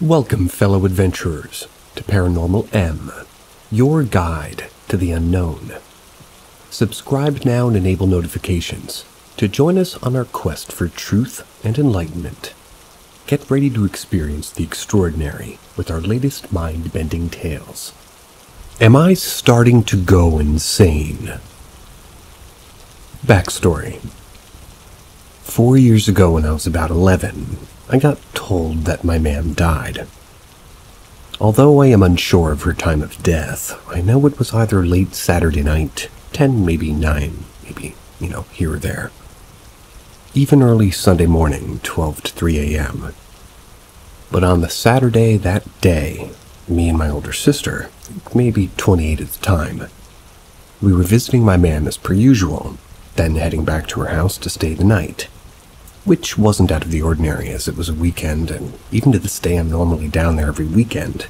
Welcome, fellow adventurers, to Paranormal M, your guide to the unknown. Subscribe now and enable notifications to join us on our quest for truth and enlightenment. Get ready to experience the extraordinary with our latest mind-bending tales. Am I starting to go insane? Backstory. 4 years ago when I was about 11, I got told that my ma'am died. Although I am unsure of her time of death, I know it was either late Saturday night, 10, maybe 9, maybe, here or there. Even early Sunday morning, 12 to 3 a.m. But on the Saturday that day, me and my older sister, maybe 28 at the time, we were visiting my ma'am as per usual, then heading back to her house to stay the night. Which wasn't out of the ordinary, as it was a weekend, and even to this day I'm normally down there every weekend,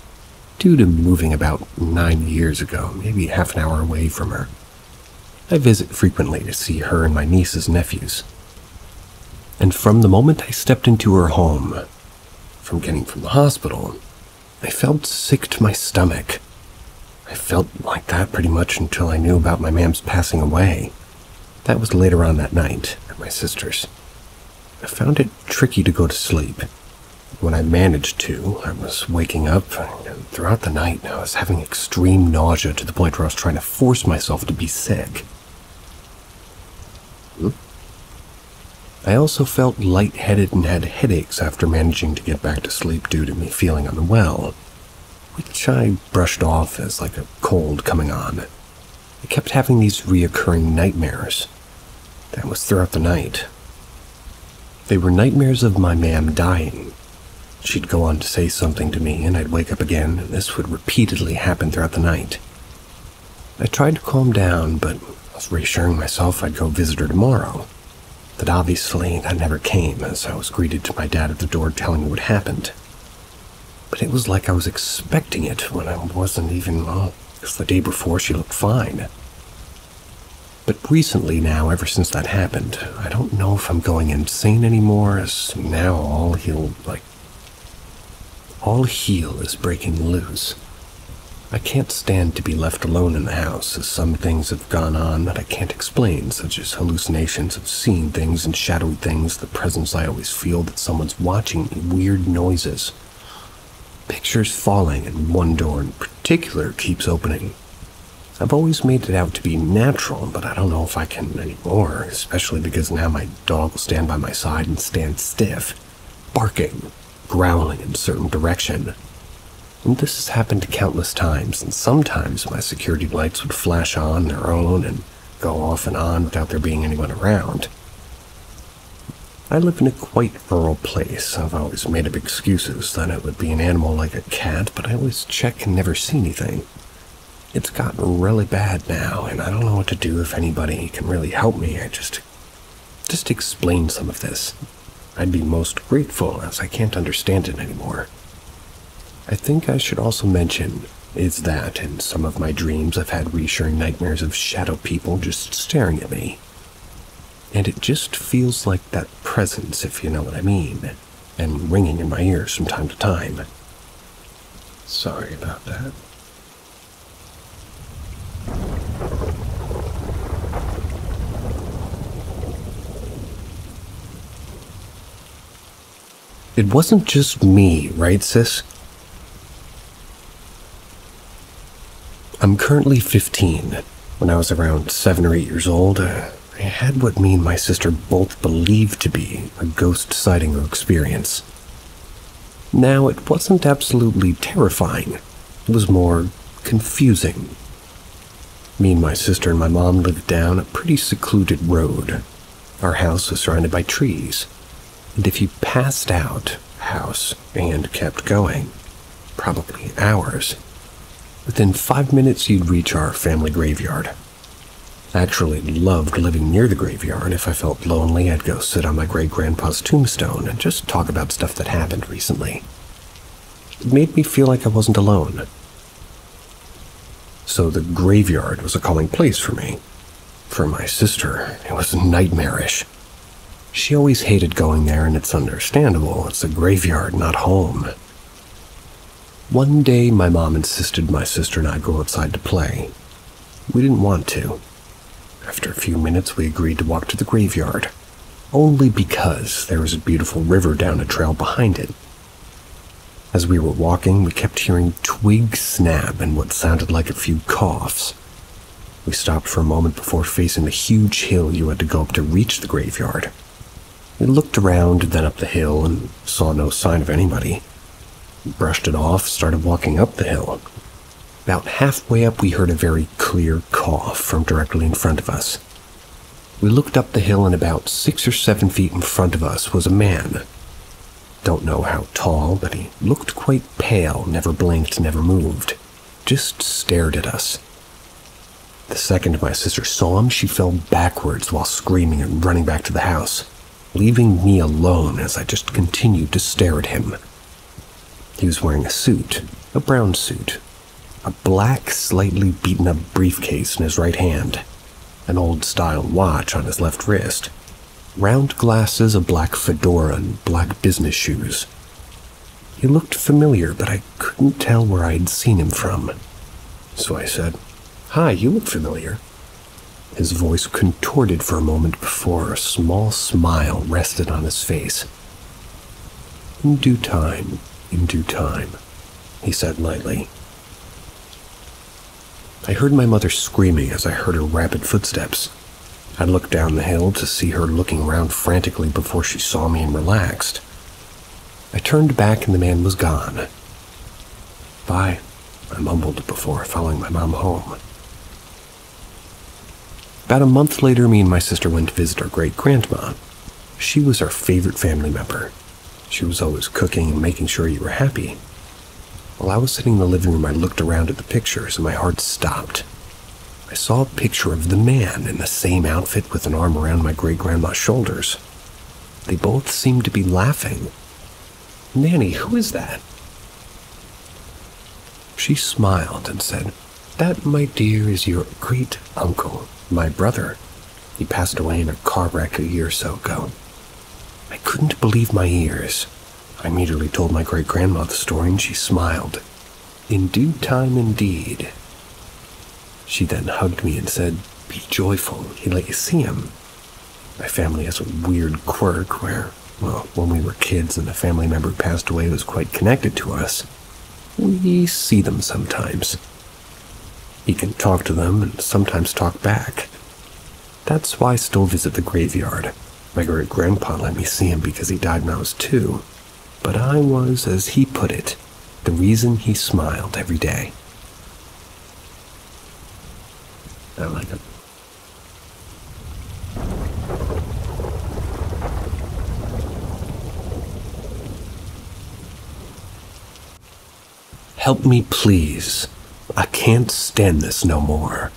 due to moving about 9 years ago, maybe half an hour away from her. I visit frequently to see her and my nieces and nephews. And from the moment I stepped into her home, from getting from the hospital, I felt sick to my stomach. I felt like that pretty much until I knew about my ma'am's passing away. That was later on that night at my sister's. I found it tricky to go to sleep. When I managed to, I was waking up, and throughout the night I was having extreme nausea to the point where I was trying to force myself to be sick. I also felt lightheaded and had headaches after managing to get back to sleep due to me feeling unwell, which I brushed off as like a cold coming on. I kept having these reoccurring nightmares. That was throughout the night. They were nightmares of my ma'am dying. She'd go on to say something to me, and I'd wake up again, and this would repeatedly happen throughout the night. I tried to calm down, but I was reassuring myself I'd go visit her tomorrow. But obviously, that never came, as I was greeted to my dad at the door telling me what happened. But it was like I was expecting it when I wasn't even, because the day before she looked fine. But recently now, ever since that happened, I don't know if I'm going insane anymore, as now all hell is breaking loose. I can't stand to be left alone in the house, as some things have gone on that I can't explain, such as hallucinations of seeing things and shadowy things, the presence I always feel that someone's watching me, weird noises. Pictures falling, and one door in particular keeps opening. I've always made it out to be natural, but I don't know if I can anymore, especially because now my dog will stand by my side and stand stiff, barking, growling in a certain direction. And this has happened countless times, and sometimes my security lights would flash on their own and go off and on without there being anyone around. I live in a quite rural place. I've always made up excuses that it would be an animal like a cat, but I always check and never see anything. It's gotten really bad now, and I don't know what to do. If anybody can really help me, I just explain some of this. I'd be most grateful, as I can't understand it anymore. I think I should also mention is that in some of my dreams I've had reassuring nightmares of shadow people just staring at me. And it just feels like that presence, if you know what I mean, and ringing in my ears from time to time. Sorry about that. It wasn't just me, right, sis? I'm currently 15. When I was around 7 or 8 years old, I had what me and my sister both believed to be a ghost sighting or experience. Now, it wasn't absolutely terrifying. It was more confusing. Me and my sister and my mom lived down a pretty secluded road. Our house was surrounded by trees. And if you passed out house and kept going, probably hours, within 5 minutes you'd reach our family graveyard. I actually loved living near the graveyard. If I felt lonely, I'd go sit on my great-grandpa's tombstone and just talk about stuff that happened recently. It made me feel like I wasn't alone. So the graveyard was a calming place for me. For my sister, it was nightmarish. She always hated going there, and it's understandable. It's a graveyard, not home. One day, my mom insisted my sister and I go outside to play. We didn't want to. After a few minutes, we agreed to walk to the graveyard, only because there was a beautiful river down a trail behind it. As we were walking, we kept hearing twigs snap and what sounded like a few coughs. We stopped for a moment before facing the huge hill you had to go up to reach the graveyard. We looked around, then up the hill, and saw no sign of anybody. We brushed it off, started walking up the hill. About halfway up, we heard a very clear cough from directly in front of us. We looked up the hill, and about 6 or 7 feet in front of us was a man. Don't know how tall, but he looked quite pale, never blinked, never moved. Just stared at us. The second my sister saw him, she fell backwards while screaming and running back to the house, leaving me alone as I just continued to stare at him. He was wearing a suit, a brown suit, a black, slightly beaten-up briefcase in his right hand, an old-style watch on his left wrist, round glasses, a black fedora, and black business shoes. He looked familiar, but I couldn't tell where I'd seen him from. So I said, "Hi, you look familiar." His voice contorted for a moment before a small smile rested on his face. In due time, he said lightly. I heard my mother screaming as I heard her rapid footsteps. I looked down the hill to see her looking around frantically before she saw me and relaxed. I turned back and the man was gone. "Bye," I mumbled before following my mom home. About a month later, me and my sister went to visit our great-grandma. She was our favorite family member. She was always cooking and making sure you were happy. While I was sitting in the living room, I looked around at the pictures and my heart stopped. I saw a picture of the man in the same outfit with an arm around my great-grandma's shoulders. They both seemed to be laughing. "Nanny, who is that?" She smiled and said, "That, my dear, is your great-uncle, my brother. He passed away in a car wreck a year or so ago." I couldn't believe my ears. I immediately told my great-grandma the story and she smiled. "In due time, indeed." She then hugged me and said, "Be joyful, he let you see him." My family has a weird quirk where, well, when we were kids and a family member who passed away was quite connected to us, we see them sometimes. He can talk to them and sometimes talk back. That's why I still visit the graveyard. My great-grandpa let me see him because he died when I was 2. But I was, as he put it, the reason he smiled every day. I like it. Help me, please. I can't stand this no more.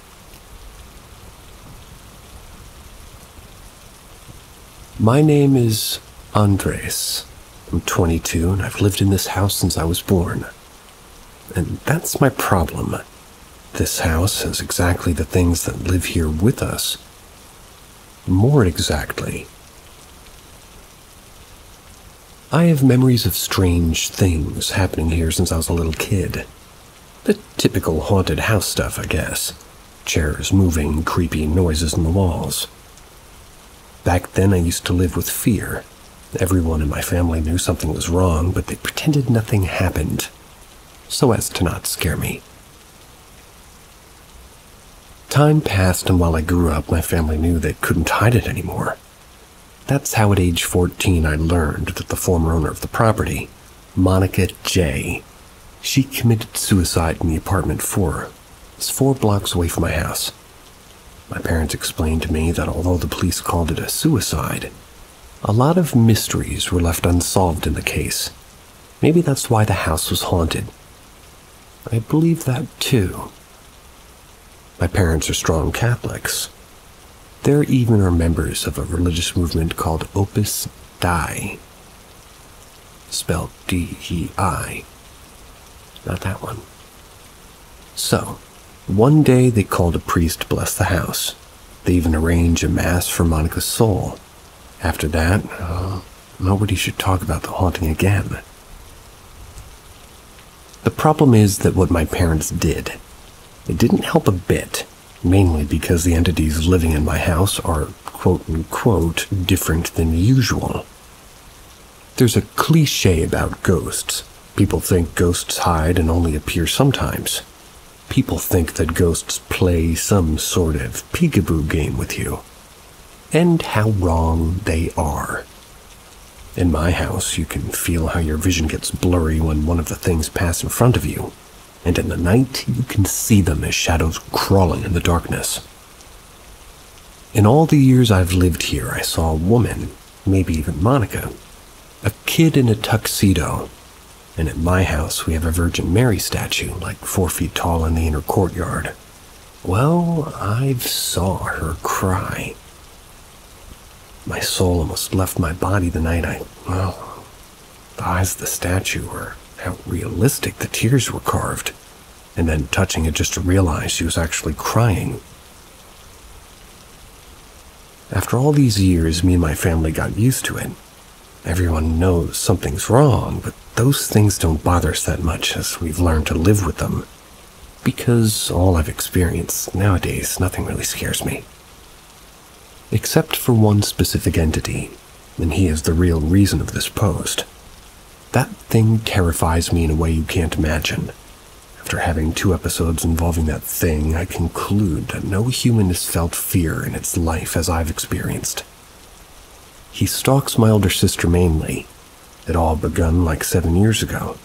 My name is Andres. I'm 22 and I've lived in this house since I was born. And that's my problem. This house has exactly the things that live here with us. More exactly. I have memories of strange things happening here since I was a little kid. The typical haunted house stuff, I guess. Chairs moving, creepy noises in the walls. Back then, I used to live with fear. Everyone in my family knew something was wrong, but they pretended nothing happened, so as to not scare me. Time passed, and while I grew up, my family knew they couldn't hide it anymore. That's how at age 14 I learned that the former owner of the property, Monica J., she committed suicide in the apartment 4. It's 4 blocks away from my house. My parents explained to me that although the police called it a suicide, a lot of mysteries were left unsolved in the case. Maybe that's why the house was haunted. I believe that too. My parents are strong Catholics. There even are members of a religious movement called Opus Dei. Spelled D-E-I. Not that one. So, one day they called a priest to bless the house. They even arranged a mass for Monica's soul. After that, nobody should talk about the haunting again. The problem is that what my parents did, it didn't help a bit, mainly because the entities living in my house are quote-unquote different than usual. There's a cliche about ghosts. People think ghosts hide and only appear sometimes. People think that ghosts play some sort of peekaboo game with you. And how wrong they are. In my house, you can feel how your vision gets blurry when one of the things pass in front of you, and in the night, you can see them as shadows crawling in the darkness. In all the years I've lived here, I saw a woman, maybe even Monica, a kid in a tuxedo, and at my house we have a Virgin Mary statue, like 4 feet tall in the inner courtyard. Well, I've saw her cry. My soul almost left my body the night the eyes of the statue were how realistic the tears were carved, and then touching it just to realize she was actually crying. After all these years, me and my family got used to it. Everyone knows something's wrong, but those things don't bother us that much as we've learned to live with them. Because all I've experienced nowadays, nothing really scares me. Except for one specific entity, and he is the real reason of this post. That thing terrifies me in a way you can't imagine. After having 2 episodes involving that thing, I conclude that no human has felt fear in its life as I've experienced. He stalks my older sister mainly. It all begun like 7 years ago.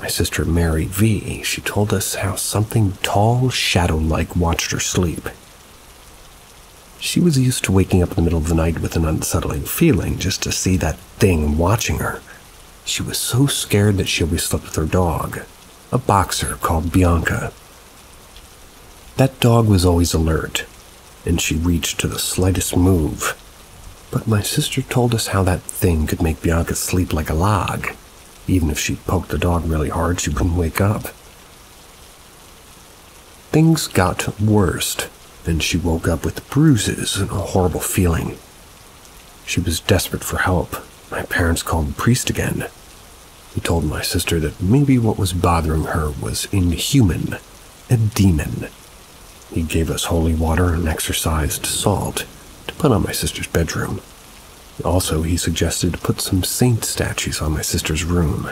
My sister Mary V, she told us how something tall, shadow-like watched her sleep. She was used to waking up in the middle of the night with an unsettling feeling just to see that thing watching her. She was so scared that she always slept with her dog, a boxer called Bianca. That dog was always alert, and she reached to the slightest move. But my sister told us how that thing could make Bianca sleep like a log. Even if she poked the dog really hard, she wouldn't wake up. Things got worse. And she woke up with bruises and a horrible feeling. She was desperate for help. My parents called the priest again. He told my sister that maybe what was bothering her was inhuman, a demon. He gave us holy water and exorcised salt to put on my sister's bedroom. Also, he suggested to put some saint statues on my sister's room.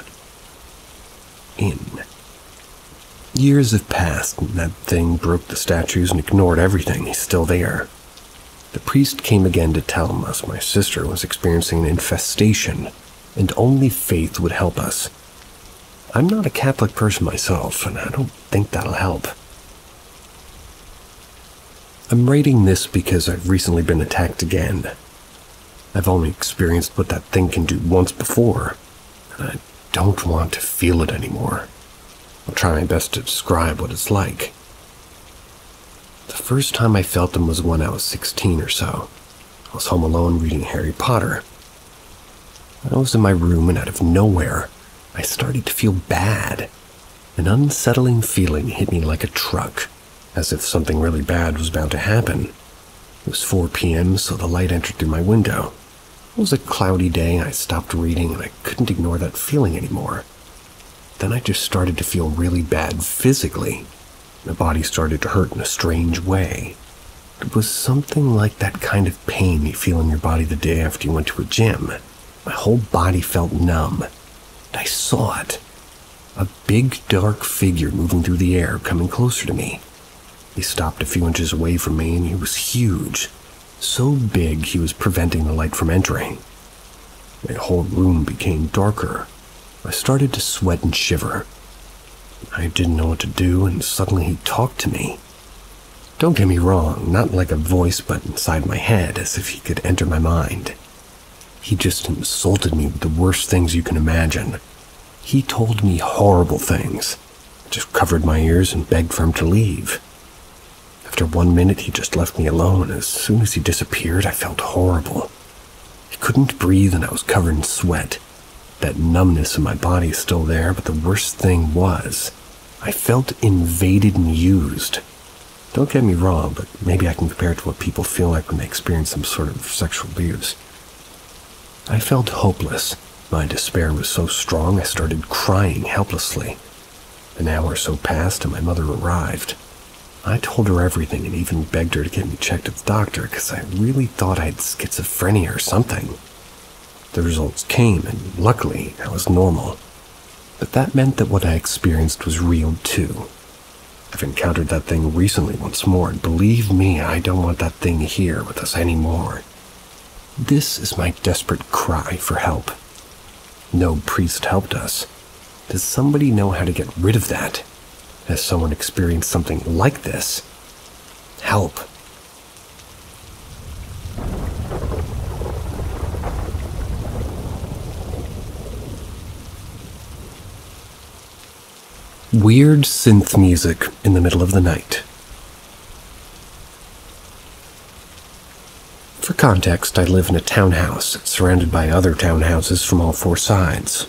Years have passed, and that thing broke the statues and ignored everything. He's still there. The priest came again to tell us my sister was experiencing an infestation, and only faith would help us. I'm not a Catholic person myself, and I don't think that'll help. I'm writing this because I've recently been attacked again. I've only experienced what that thing can do once before, and I don't want to feel it anymore. I'll try my best to describe what it's like. The first time I felt them was when I was 16 or so. I was home alone reading Harry Potter. I was in my room and out of nowhere, I started to feel bad. An unsettling feeling hit me like a truck, as if something really bad was about to happen. It was 4 p.m., so the light entered through my window. It was a cloudy day. I stopped reading and I couldn't ignore that feeling anymore. Then I just started to feel really bad physically. My body started to hurt in a strange way. It was something like that kind of pain you feel in your body the day after you went to a gym. My whole body felt numb. And I saw it. A big, dark figure moving through the air, coming closer to me. He stopped a few inches away from me, and he was huge. So big, he was preventing the light from entering. My whole room became darker. I started to sweat and shiver. I didn't know what to do, and suddenly he talked to me. Don't get me wrong, not like a voice, but inside my head, as if he could enter my mind. He just insulted me with the worst things you can imagine. He told me horrible things. I just covered my ears and begged for him to leave. After 1 minute, he just left me alone. As soon as he disappeared, I felt horrible. I couldn't breathe, and I was covered in sweat. That numbness in my body is still there, but the worst thing was, I felt invaded and used. Don't get me wrong, but maybe I can compare it to what people feel like when they experience some sort of sexual abuse. I felt hopeless. My despair was so strong I started crying helplessly. An hour or so passed and my mother arrived. I told her everything and even begged her to get me checked at the doctor because I really thought I had schizophrenia or something. The results came and luckily I was normal. But that meant that what I experienced was real too. I've encountered that thing recently once more, and believe me, I don't want that thing here with us anymore. This is my desperate cry for help. No priest helped us. Does somebody know how to get rid of that? Has someone experienced something like this? Help. Weird synth music in the middle of the night. For context, I live in a townhouse surrounded by other townhouses from all four sides.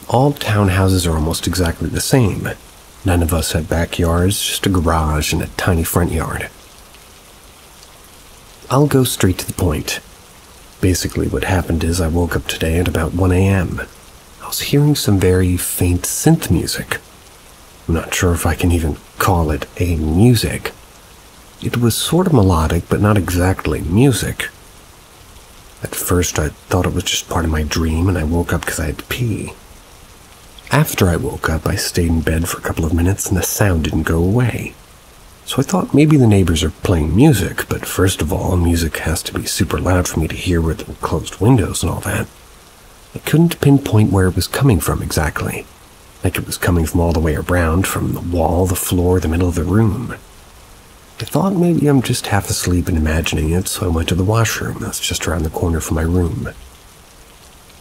All townhouses are almost exactly the same. None of us have backyards, just a garage and a tiny front yard. I'll go straight to the point. Basically, what happened is I woke up today at about 1 a.m. I was hearing some very faint synth music. I'm not sure if I can even call it a music. It was sort of melodic, but not exactly music. At first, I thought it was just part of my dream, and I woke up because I had to pee. After I woke up, I stayed in bed for a couple of minutes, and the sound didn't go away. So I thought maybe the neighbors are playing music, but first of all, music has to be super loud for me to hear with the closed windows and all that. I couldn't pinpoint where it was coming from exactly. Like it was coming from all the way around, from the wall, the floor, the middle of the room. I thought maybe I'm just half asleep and imagining it, so I went to the washroom that's just around the corner from my room.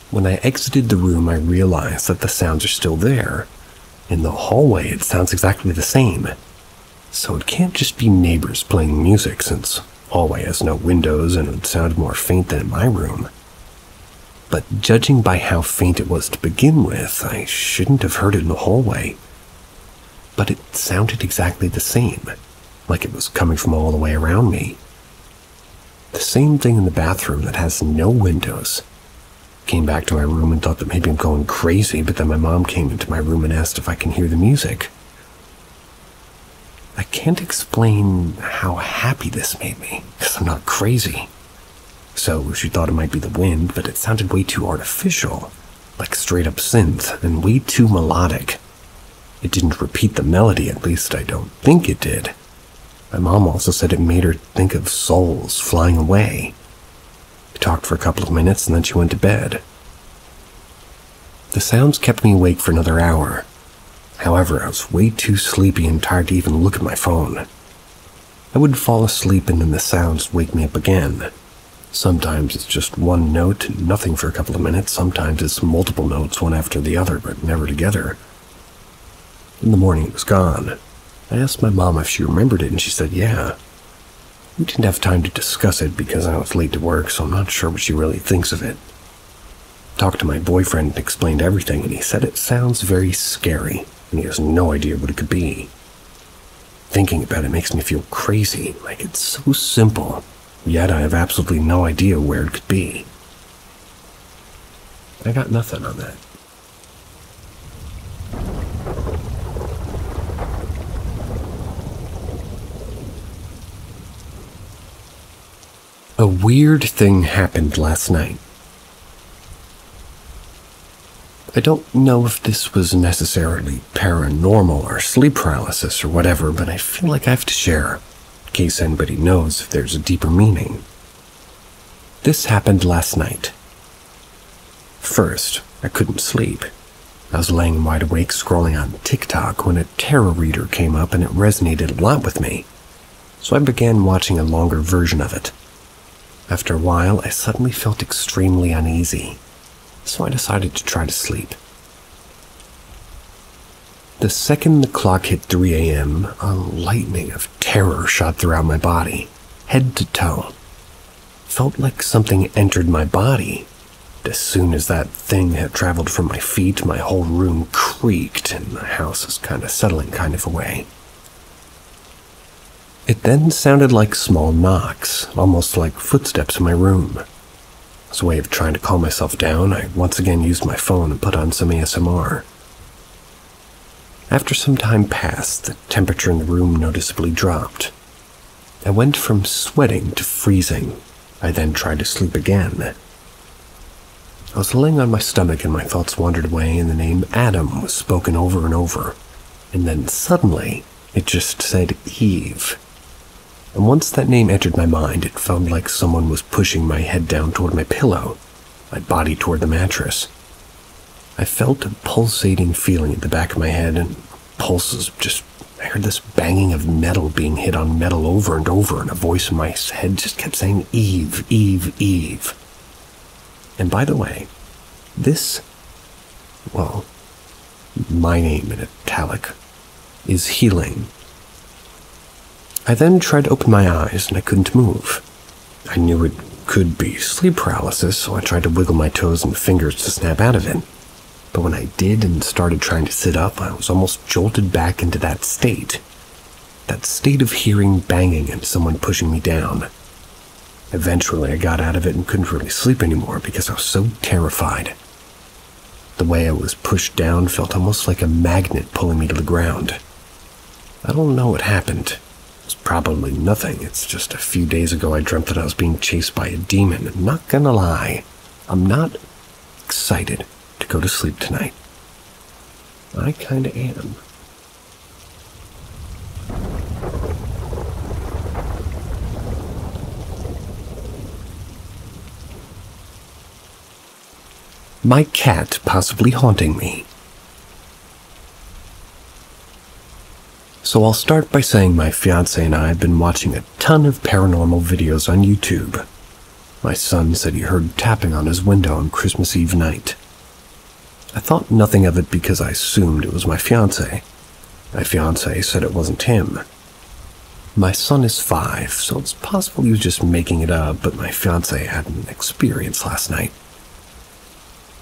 When I exited the room, I realized that the sounds are still there. In the hallway, it sounds exactly the same. So it can't just be neighbors playing music, since the hallway has no windows and it would sound more faint than in my room. But judging by how faint it was to begin with, I shouldn't have heard it in the hallway. But it sounded exactly the same, like it was coming from all the way around me. The same thing in the bathroom that has no windows. Came back to my room and thought that maybe I'm going crazy, but then my mom came into my room and asked if I can hear the music. I can't explain how happy this made me, because I'm not crazy. So she thought it might be the wind, but it sounded way too artificial, like straight up synth, and way too melodic. It didn't repeat the melody, at least I don't think it did. My mom also said it made her think of souls flying away. We talked for a couple of minutes and then she went to bed. The sounds kept me awake for another hour. However, I was way too sleepy and tired to even look at my phone. I would fall asleep and then the sounds wake me up again. Sometimes it's just one note and nothing for a couple of minutes. Sometimes it's multiple notes, one after the other, but never together. In the morning, it was gone. I asked my mom if she remembered it, and she said yeah. We didn't have time to discuss it because I was late to work, so I'm not sure what she really thinks of it. Talked to my boyfriend and explained everything, and he said it sounds very scary, and he has no idea what it could be. Thinking about it makes me feel crazy, like it's so simple. Yet I have absolutely no idea where it could be. I got nothing on that. A weird thing happened last night. I don't know if this was necessarily paranormal or sleep paralysis or whatever, but I feel like I have to share. In case anybody knows if there's a deeper meaning. This happened last night. First, I couldn't sleep. I was laying wide awake scrolling on TikTok when a tarot reader came up and it resonated a lot with me. So I began watching a longer version of it. After a while, I suddenly felt extremely uneasy, so I decided to try to sleep. The second the clock hit 3 a.m., a lightning of terror shot throughout my body, head to toe. Felt like something entered my body. As soon as that thing had traveled from my feet, my whole room creaked and the house was kind of settling kind of away. It then sounded like small knocks, almost like footsteps in my room. As a way of trying to calm myself down, I once again used my phone and put on some ASMR. After some time passed, the temperature in the room noticeably dropped. I went from sweating to freezing. I then tried to sleep again. I was laying on my stomach and my thoughts wandered away and the name Adam was spoken over and over. And then suddenly, it just said Eve. And once that name entered my mind, it felt like someone was pushing my head down toward my pillow, my body toward the mattress. I felt a pulsating feeling at the back of my head and I heard this banging of metal being hit on metal over and over, and a voice in my head just kept saying, Eve, Eve, Eve. And by the way, my name in italic, is healing. I then tried to open my eyes and I couldn't move. I knew it could be sleep paralysis, so I tried to wiggle my toes and fingers to snap out of it. But when I did and started trying to sit up, I was almost jolted back into that state of hearing banging and someone pushing me down. Eventually, I got out of it and couldn't really sleep anymore because I was so terrified. The way I was pushed down felt almost like a magnet pulling me to the ground. I don't know what happened. It's probably nothing. It's just a few days ago I dreamt that I was being chased by a demon. I'm not gonna lie. I'm not excited to go to sleep tonight. I kinda am. My cat possibly haunting me. So I'll start by saying my fiancé and I have been watching a ton of paranormal videos on YouTube. My son said he heard tapping on his window on Christmas Eve night. I thought nothing of it because I assumed it was my fiancé. My fiancé said it wasn't him. My son is 5, so it's possible he was just making it up, but my fiancé had an experience last night.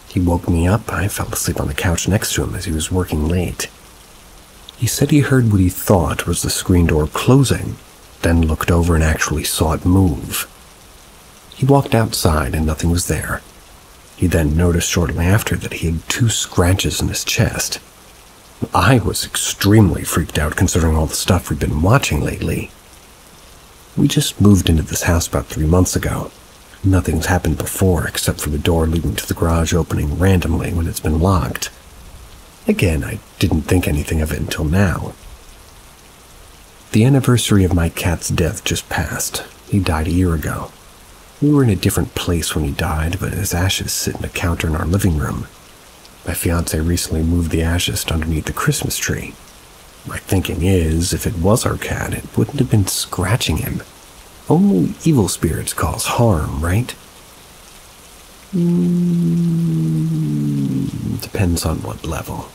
He woke me up. I fell asleep on the couch next to him as he was working late. He said he heard what he thought was the screen door closing, then looked over and actually saw it move. He walked outside and nothing was there. He then noticed shortly after that he had 2 scratches in his chest. I was extremely freaked out considering all the stuff we've been watching lately. We just moved into this house about 3 months ago. Nothing's happened before except for the door leading to the garage opening randomly when it's been locked. Again, I didn't think anything of it until now. The anniversary of my cat's death just passed. He died a year ago. We were in a different place when he died, but his ashes sit in a counter in our living room. My fiancé recently moved the ashes to underneath the Christmas tree. My thinking is, if it was our cat, it wouldn't have been scratching him. Only evil spirits cause harm, right? Depends on what level.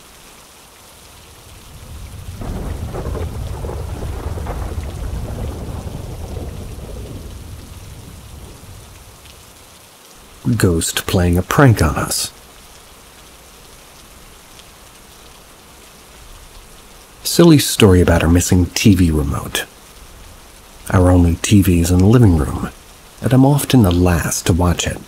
Ghost playing a prank on us. Silly story about our missing TV remote. Our only TV is in the living room, and I'm often the last to watch it.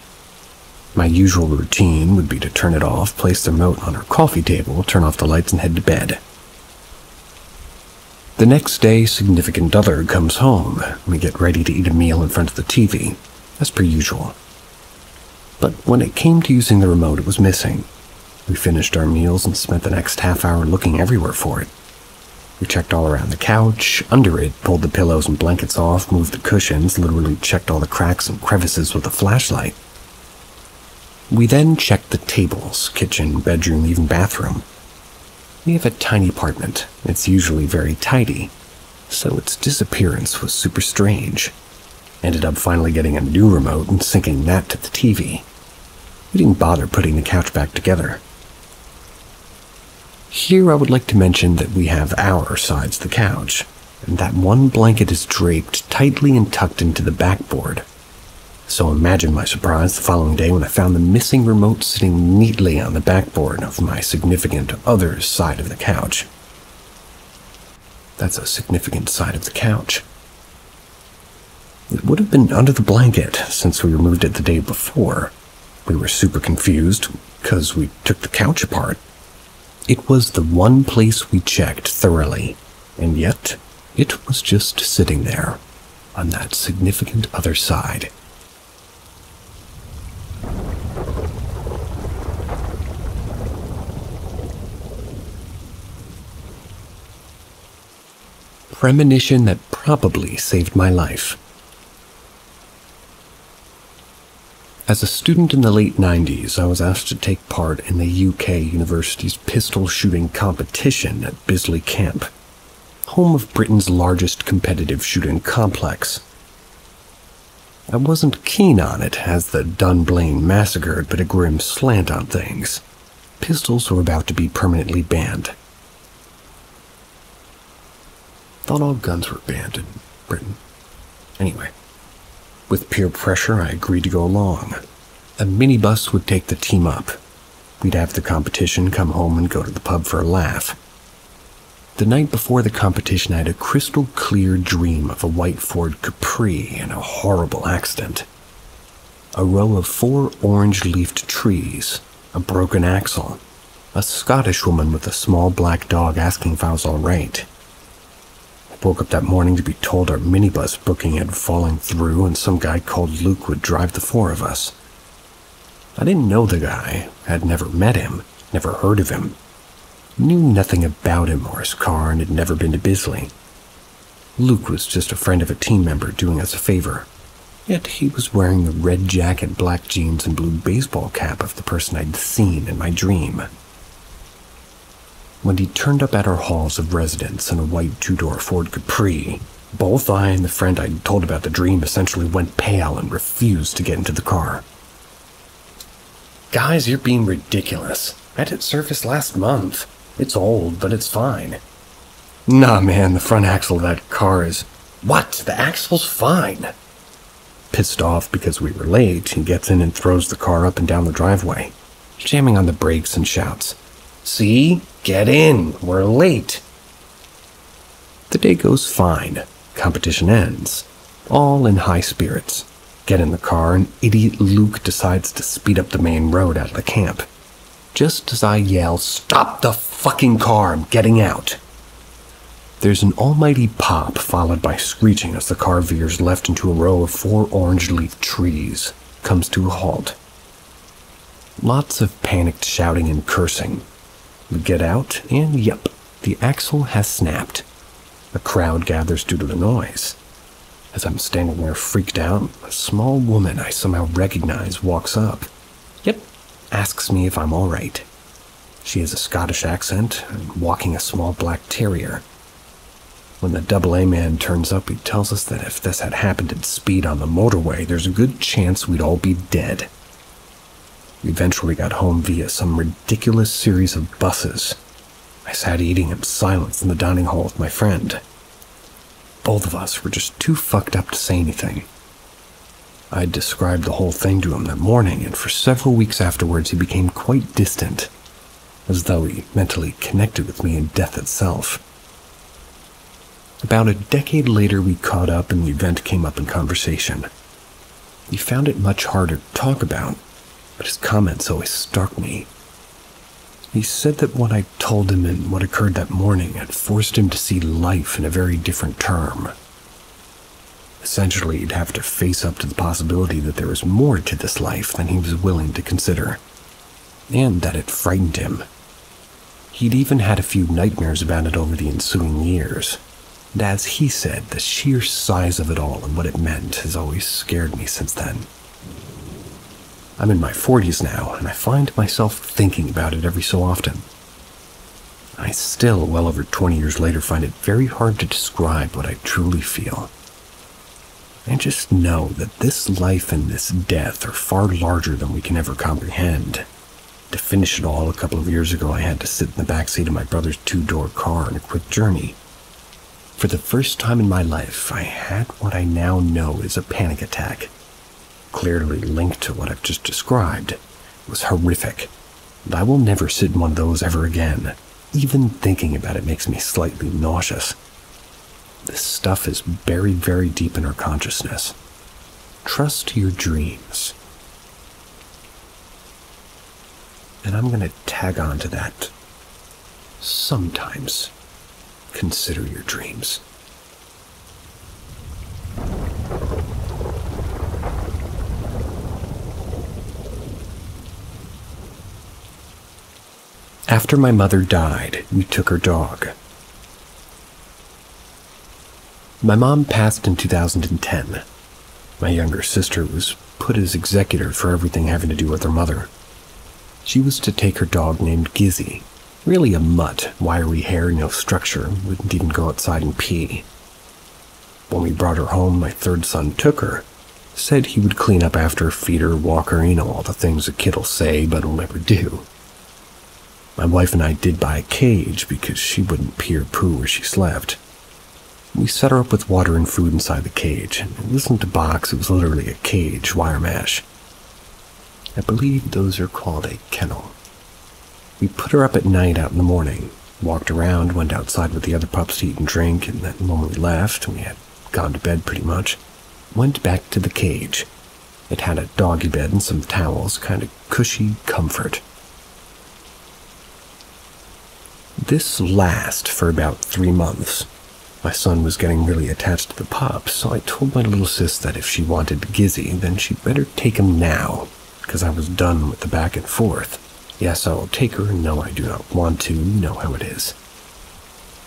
My usual routine would be to turn it off, place the remote on our coffee table, turn off the lights, and head to bed. The next day, significant other comes home. We get ready to eat a meal in front of the TV, as per usual. But when it came to using the remote, it was missing. We finished our meals and spent the next half hour looking everywhere for it. We checked all around the couch, under it, pulled the pillows and blankets off, moved the cushions, literally checked all the cracks and crevices with a flashlight. We then checked the tables, kitchen, bedroom, even bathroom. We have a tiny apartment. It's usually very tidy, so its disappearance was super strange. Ended up finally getting a new remote and syncing that to the TV. We didn't bother putting the couch back together. Here I would like to mention that we have our sides of the couch, and that one blanket is draped tightly and tucked into the backboard. So imagine my surprise the following day when I found the missing remote sitting neatly on the backboard of my significant other's side of the couch. That's a significant side of the couch. It would have been under the blanket since we removed it the day before. We were super confused because we took the couch apart. It was the one place we checked thoroughly, and yet it was just sitting there on that significant other side. Premonition that probably saved my life. As a student in the late 90s, I was asked to take part in the UK University's pistol shooting competition at Bisley Camp, home of Britain's largest competitive shooting complex. I wasn't keen on it, as the Dunblane massacre had put a grim slant on things. Pistols were about to be permanently banned. Thought all guns were banned in Britain. Anyway, with peer pressure, I agreed to go along. A minibus would take the team up. We'd have the competition, come home, and go to the pub for a laugh. The night before the competition, I had a crystal clear dream of a white Ford Capri and a horrible accident. A row of 4 orange-leafed trees, a broken axle, a Scottish woman with a small black dog asking if I was all right. I woke up that morning to be told our minibus booking had fallen through and some guy called Luke would drive the 4 of us. I didn't know the guy, had never met him, never heard of him, knew nothing about him or his car, and had never been to Bisley. Luke was just a friend of a team member doing us a favor, yet he was wearing the red jacket, black jeans, and blue baseball cap of the person I'd seen in my dream. When he turned up at our halls of residence in a white 2-door Ford Capri, both I and the friend I'd told about the dream essentially went pale and refused to get into the car. "Guys, you're being ridiculous. I had it serviced last month. It's old, but it's fine." "Nah, man, the front axle of that car is..." "What? The axle's fine." Pissed off because we were late, he gets in and throws the car up and down the driveway, jamming on the brakes and shouts, "See? Get in! We're late!" The day goes fine. Competition ends. All in high spirits. Get in the car, and idiot Luke decides to speed up the main road out of the camp. Just as I yell, "Stop the fucking car, I'm getting out!" There's an almighty pop, followed by screeching as the car veers left into a row of 4 orange-leaf trees, comes to a halt. Lots of panicked shouting and cursing. We get out, and yep, the axle has snapped. A crowd gathers due to the noise. As I'm standing there freaked out, a small woman I somehow recognize walks up. Yep, asks me if I'm all right. She has a Scottish accent and walking a small black terrier. When the AA man turns up, he tells us that if this had happened at speed on the motorway, there's a good chance we'd all be dead. We eventually got home via some ridiculous series of buses. I sat eating in silence in the dining hall with my friend. Both of us were just too fucked up to say anything. I described the whole thing to him that morning, and for several weeks afterwards he became quite distant, as though he mentally connected with me in death itself. About a decade later we caught up and the event came up in conversation. He found it much harder to talk about, but his comments always struck me. He said that what I told him and what occurred that morning had forced him to see life in a very different term. Essentially, he'd have to face up to the possibility that there was more to this life than he was willing to consider, and that it frightened him. He'd even had a few nightmares about it over the ensuing years, and as he said, the sheer size of it all and what it meant has always scared me since then. I'm in my 40s now, and I find myself thinking about it every so often. I still, well over 20 years later, find it very hard to describe what I truly feel. I just know that this life and this death are far larger than we can ever comprehend. To finish it all, a couple of years ago, I had to sit in the backseat of my brother's 2-door car on a quick journey. For the first time in my life, I had what I now know is a panic attack. Clearly linked to what I've just described. It was horrific, and I will never sit in one of those ever again. Even thinking about it makes me slightly nauseous. This stuff is buried very deep in our consciousness. Trust your dreams. And I'm going to tag on to that sometimes consider your dreams. After my mother died, we took her dog. My mom passed in 2010. My younger sister was put as executor for everything having to do with her mother. She was to take her dog named Gizzy, really a mutt, wiry hair, no structure, wouldn't even go outside and pee. When we brought her home, my third son took her, said he would clean up after her, feed her, walk her, all the things a kid'll say but will never do. My wife and I did buy a cage because she wouldn't pee or poo where she slept. We set her up with water and food inside the cage, and it wasn't a box, it was literally a cage, wire mesh. I believe those are called a kennel. We put her up at night out in the morning, walked around, went outside with the other pups to eat and drink, and then when we left, we had gone to bed pretty much, went back to the cage. It had a doggy bed and some towels, kind of cushy comfort. This lasted for about 3 months. My son was getting really attached to the pup, so I told my little sis that if she wanted Gizzy, then she'd better take him now, because I was done with the back and forth. Yes, I will take her, and no, I do not want to, you know how it is.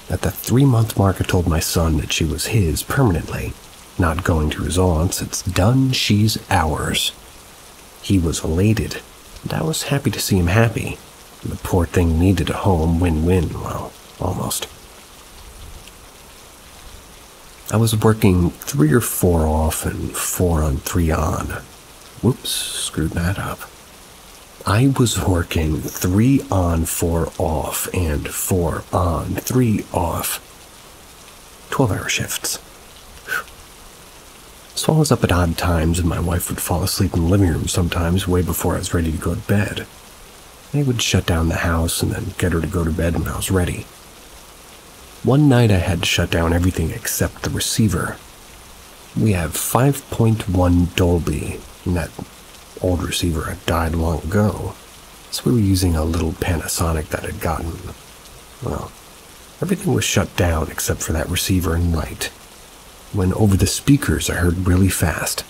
At the 3-month mark, I told my son that she was his permanently, not going to his aunt's. It's done, she's ours. He was elated, and I was happy to see him happy. The poor thing needed a home, win-win, well, almost. I was working 3 or 4 off and 4 on 3 on. Whoops, screwed that up. I was working 3 on 4 off and 4 on 3 off. 12-hour shifts. So I was up at odd times, and my wife would fall asleep in the living room sometimes way before I was ready to go to bed. I would shut down the house and then get her to go to bed when I was ready. One night I had to shut down everything except the receiver. We have 5.1 Dolby, and that old receiver had died long ago, so we were using a little Panasonic that had gotten, well, everything was shut down except for that receiver and light. When over the speakers I heard really fast,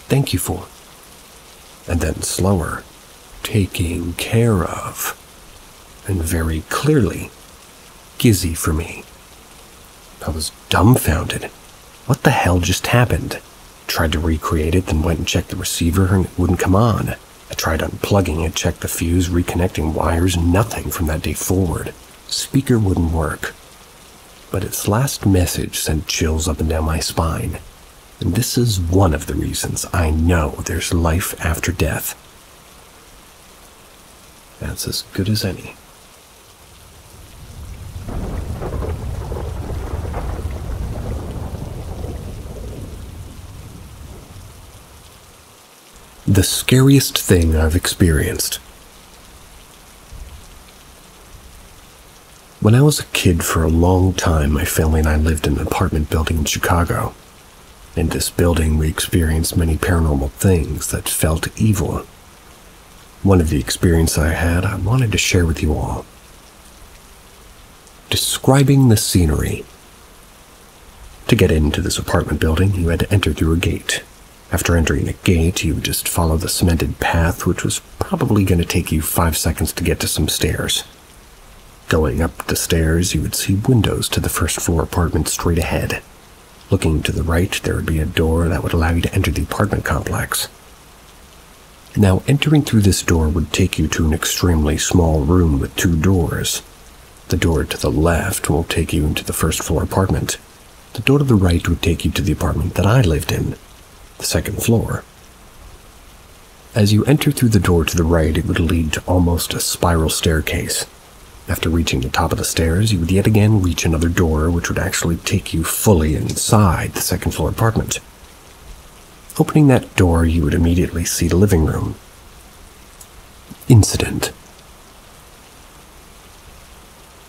"Thank you for," and then slower, "Taking care of," and very clearly, "Gizzy for me." I was dumbfounded. What the hell just happened? Tried to recreate it, then went and checked the receiver, and it wouldn't come on. I tried unplugging it, checked the fuse, reconnecting wires, nothing from that day forward. Speaker wouldn't work. But its last message sent chills up and down my spine. And this is one of the reasons I know there's life after death. That's as good as any. The scariest thing I've experienced. When I was a kid, for a long time, my family and I lived in an apartment building in Chicago. In this building, we experienced many paranormal things that felt evil. One of the experiences I had, I wanted to share with you all. Describing the scenery. To get into this apartment building, you had to enter through a gate. After entering the gate, you would just follow the cemented path, which was probably going to take you 5 seconds to get to some stairs. Going up the stairs, you would see windows to the first floor apartment straight ahead. Looking to the right, there would be a door that would allow you to enter the apartment complex. Now, entering through this door would take you to an extremely small room with 2 doors. The door to the left will take you into the first floor apartment. The door to the right would take you to the apartment that I lived in, the 2nd floor. As you enter through the door to the right, it would lead to almost a spiral staircase. After reaching the top of the stairs, you would yet again reach another door, which would actually take you fully inside the 2nd floor apartment. Opening that door, you would immediately see the living room. Incident.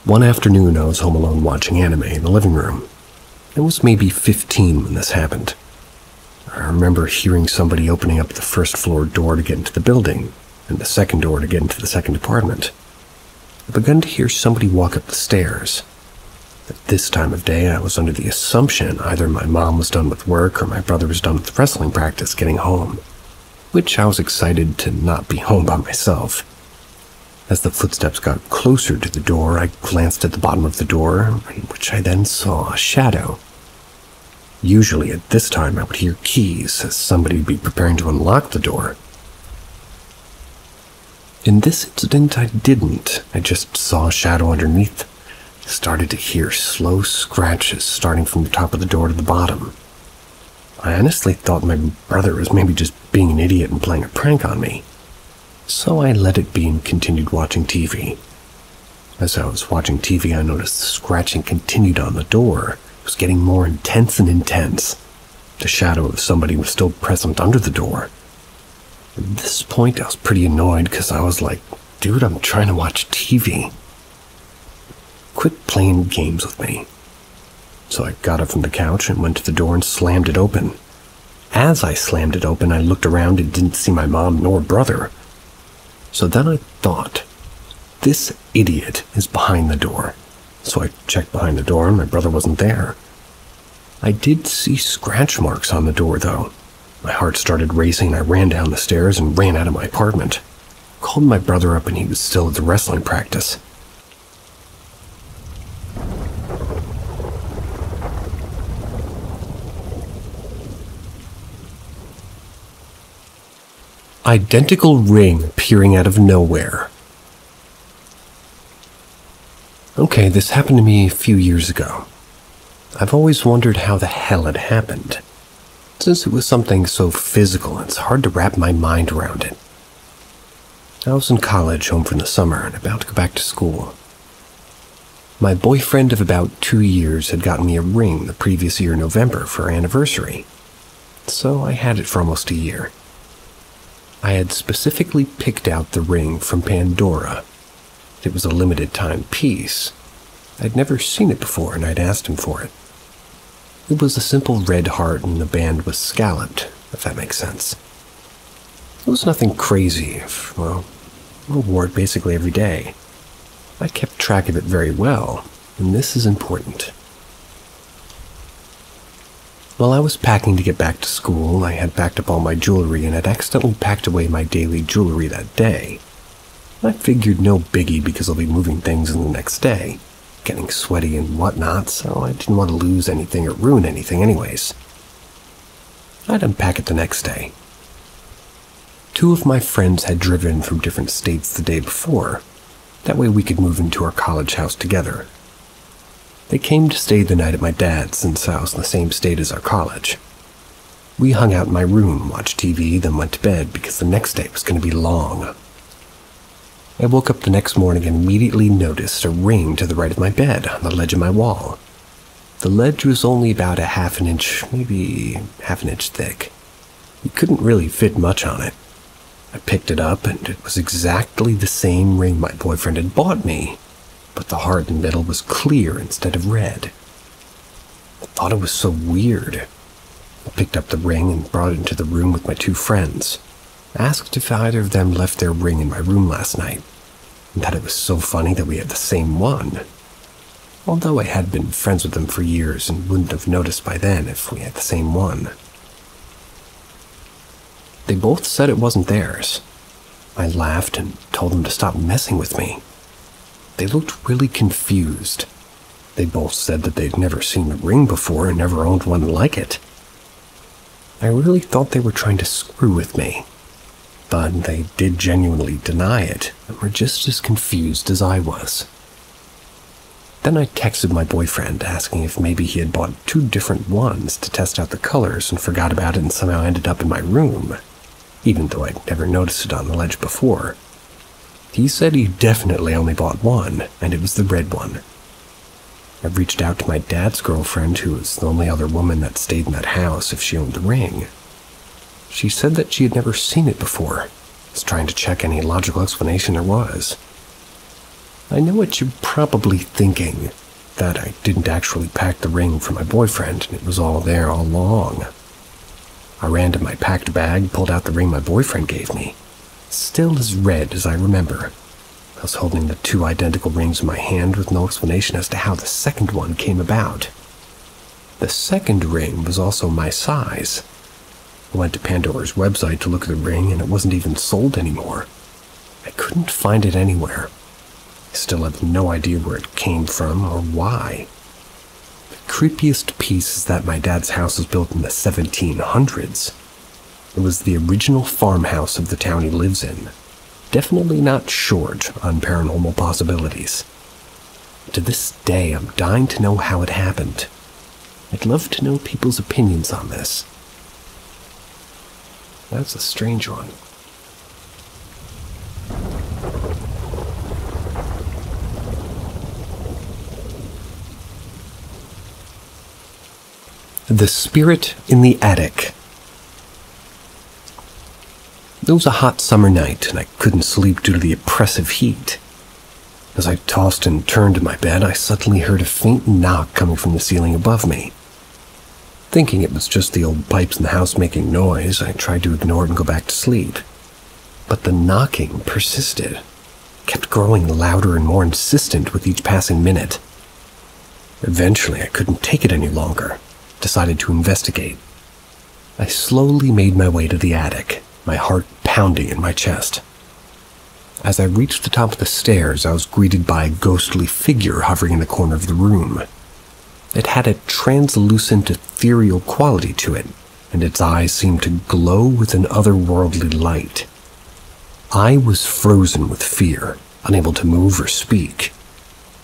One afternoon, I was home alone watching anime in the living room. I was maybe 15 when this happened. I remember hearing somebody opening up the 1st floor door to get into the building, and the 2nd door to get into the 2nd apartment. I began to hear somebody walk up the stairs. At this time of day, I was under the assumption either my mom was done with work or my brother was done with wrestling practice getting home, which I was excited to not be home by myself. As the footsteps got closer to the door, I glanced at the bottom of the door, in which I then saw a shadow. Usually at this time I would hear keys as somebody would be preparing to unlock the door. In this incident I didn't. I just saw a shadow underneath. I started to hear slow scratches starting from the top of the door to the bottom. I honestly thought my brother was maybe just being an idiot and playing a prank on me. So I let it be and continued watching TV. As I was watching TV, I noticed the scratching continued on the door. It was getting more intense and intense. The shadow of somebody was still present under the door. At this point, I was pretty annoyed because I was like, dude, I'm trying to watch TV. Quit playing games with me. So I got up from the couch and went to the door and slammed it open. As I slammed it open, I looked around and didn't see my mom nor brother. So then I thought, this idiot is behind the door. So I checked behind the door and my brother wasn't there. I did see scratch marks on the door though. My heart started racing and I ran down the stairs and ran out of my apartment. Called my brother up and he was still at the wrestling practice. Identical ring appearing out of nowhere. Okay, this happened to me a few years ago. I've always wondered how the hell it happened. Since it was something so physical, it's hard to wrap my mind around it. I was in college, home from the summer, and about to go back to school. My boyfriend of about 2 years had gotten me a ring the previous year in November for our anniversary, so I had it for almost a year. I had specifically picked out the ring from Pandora. It was a limited time piece. I'd never seen it before and I'd asked him for it. It was a simple red heart and the band was scalloped, if that makes sense. It was nothing crazy, I wore it basically every day. I kept track of it very well, and this is important. While I was packing to get back to school, I had packed up all my jewelry and had accidentally packed away my daily jewelry that day. I figured no biggie because I'll be moving things in the next day, getting sweaty and whatnot, so I didn't want to lose anything or ruin anything anyways. I'd unpack it the next day. 2 of my friends had driven from different states the day before. That way we could move into our college house together. They came to stay the night at my dad's since I was in the same state as our college. We hung out in my room, watched TV, then went to bed because the next day was going to be long. I woke up the next morning and immediately noticed a ring to the right of my bed on the ledge of my wall. The ledge was only about a half an inch, maybe half an inch thick. You couldn't really fit much on it. I picked it up and it was exactly the same ring my boyfriend had bought me, but the heart in the middle was clear instead of red. I thought it was so weird. I picked up the ring and brought it into the room with my 2 friends. Asked if either of them left their ring in my room last night, and that it was so funny that we had the same one. Although I had been friends with them for years and wouldn't have noticed by then if we had the same one. They both said it wasn't theirs. I laughed and told them to stop messing with me. They looked really confused. They both said that they'd never seen the ring before and never owned one like it. I really thought they were trying to screw with me, but they did genuinely deny it and were just as confused as I was. Then I texted my boyfriend asking if maybe he had bought 2 different ones to test out the colors and forgot about it and somehow ended up in my room, even though I'd never noticed it on the ledge before. He said he definitely only bought one, and it was the red one. I reached out to my dad's girlfriend, who was the only other woman that stayed in that house, if she owned the ring. She said that she had never seen it before, was trying to check any logical explanation there was. I know what you're probably thinking, that I didn't actually pack the ring for my boyfriend and it was all there all along. I ran to my packed bag, pulled out the ring my boyfriend gave me. Still as red as I remember. was holding the 2 identical rings in my hand with no explanation as to how the second one came about. The second ring was also my size. I went to Pandora's website to look at the ring, and it wasn't even sold anymore. I couldn't find it anywhere. I still have no idea where it came from or why. The creepiest piece is that my dad's house was built in the 1700s. It was the original farmhouse of the town he lives in. Definitely not short on paranormal possibilities. To this day, I'm dying to know how it happened. I'd love to know people's opinions on this. That's a strange one. The Spirit in the Attic. It was a hot summer night, and I couldn't sleep due to the oppressive heat. As I tossed and turned in my bed, I suddenly heard a faint knock coming from the ceiling above me. Thinking it was just the old pipes in the house making noise, I tried to ignore it and go back to sleep. But the knocking persisted, kept growing louder and more insistent with each passing minute. Eventually, I couldn't take it any longer, decided to investigate. I slowly made my way to the attic, my heart pounding in my chest. As I reached the top of the stairs, I was greeted by a ghostly figure hovering in the corner of the room. It had a translucent, ethereal quality to it, and its eyes seemed to glow with an otherworldly light. I was frozen with fear, unable to move or speak.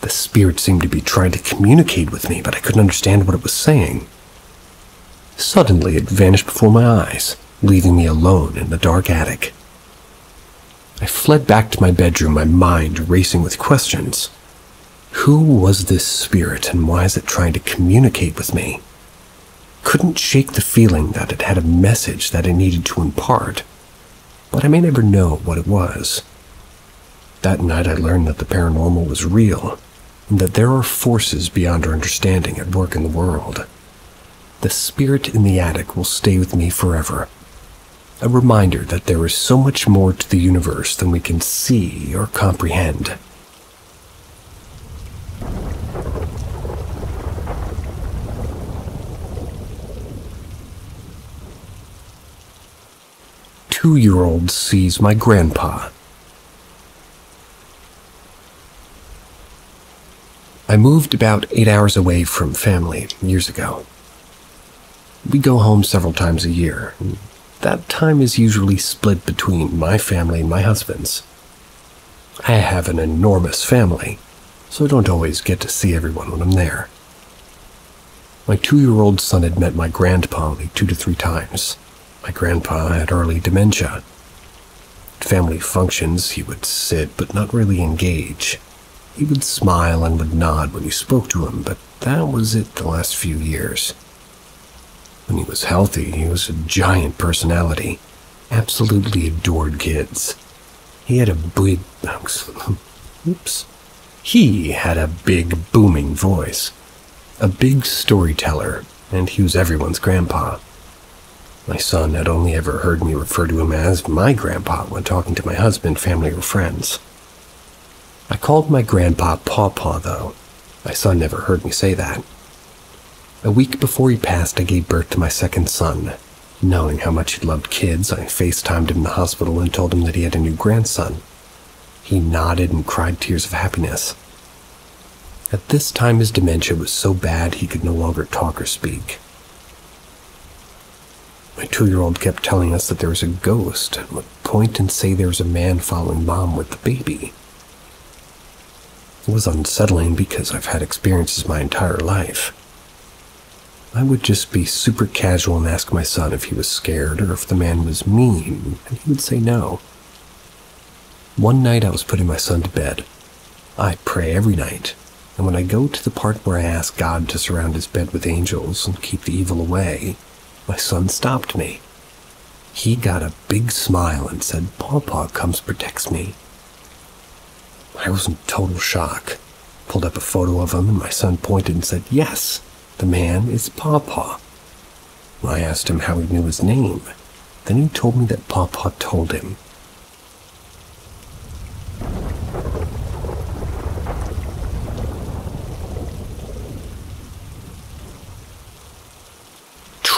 The spirit seemed to be trying to communicate with me, but I couldn't understand what it was saying. Suddenly, it vanished before my eyes, leaving me alone in the dark attic. I fled back to my bedroom, my mind racing with questions. Who was this spirit, and why is it trying to communicate with me? Couldn't shake the feeling that it had a message that it needed to impart, but I may never know what it was. That night I learned that the paranormal was real, and that there are forces beyond our understanding at work in the world. The spirit in the attic will stay with me forever. A reminder that there is so much more to the universe than we can see or comprehend. Two-year-old sees my grandpa. I moved about 8 hours away from family years ago. We go home several times a year. That time is usually split between my family and my husband's. I have an enormous family, so I don't always get to see everyone when I'm there. My 2-year-old son had met my grandpa only 2 to 3 times. My grandpa had early dementia. At family functions, he would sit but not really engage. He would smile and would nod when you spoke to him, but that was it the last few years. When he was healthy, he was a giant personality. Absolutely adored kids. He had a big... He had a big, booming voice. A big storyteller, and he was everyone's grandpa. My son had only ever heard me refer to him as my grandpa when talking to my husband, family, or friends. I called my grandpa Pawpaw, though. My son never heard me say that. A week before he passed, I gave birth to my second son. Knowing how much he loved kids, I FaceTimed him in the hospital and told him that he had a new grandson. He nodded and cried tears of happiness. At this time, his dementia was so bad he could no longer talk or speak. My 2-year-old kept telling us that there was a ghost and would point and say there was a man following Mom with the baby. It was unsettling because I've had experiences my entire life. I would just be super casual and ask my son if he was scared or if the man was mean, and he would say no. One night I was putting my son to bed. I pray every night, and when I go to the part where I ask God to surround his bed with angels and keep the evil away, my son stopped me. He got a big smile and said, "Pawpaw comes protects me." I was in total shock. Pulled up a photo of him, and my son pointed and said, "Yes, the man is Pawpaw." I asked him how he knew his name. Then he told me that Pawpaw told him.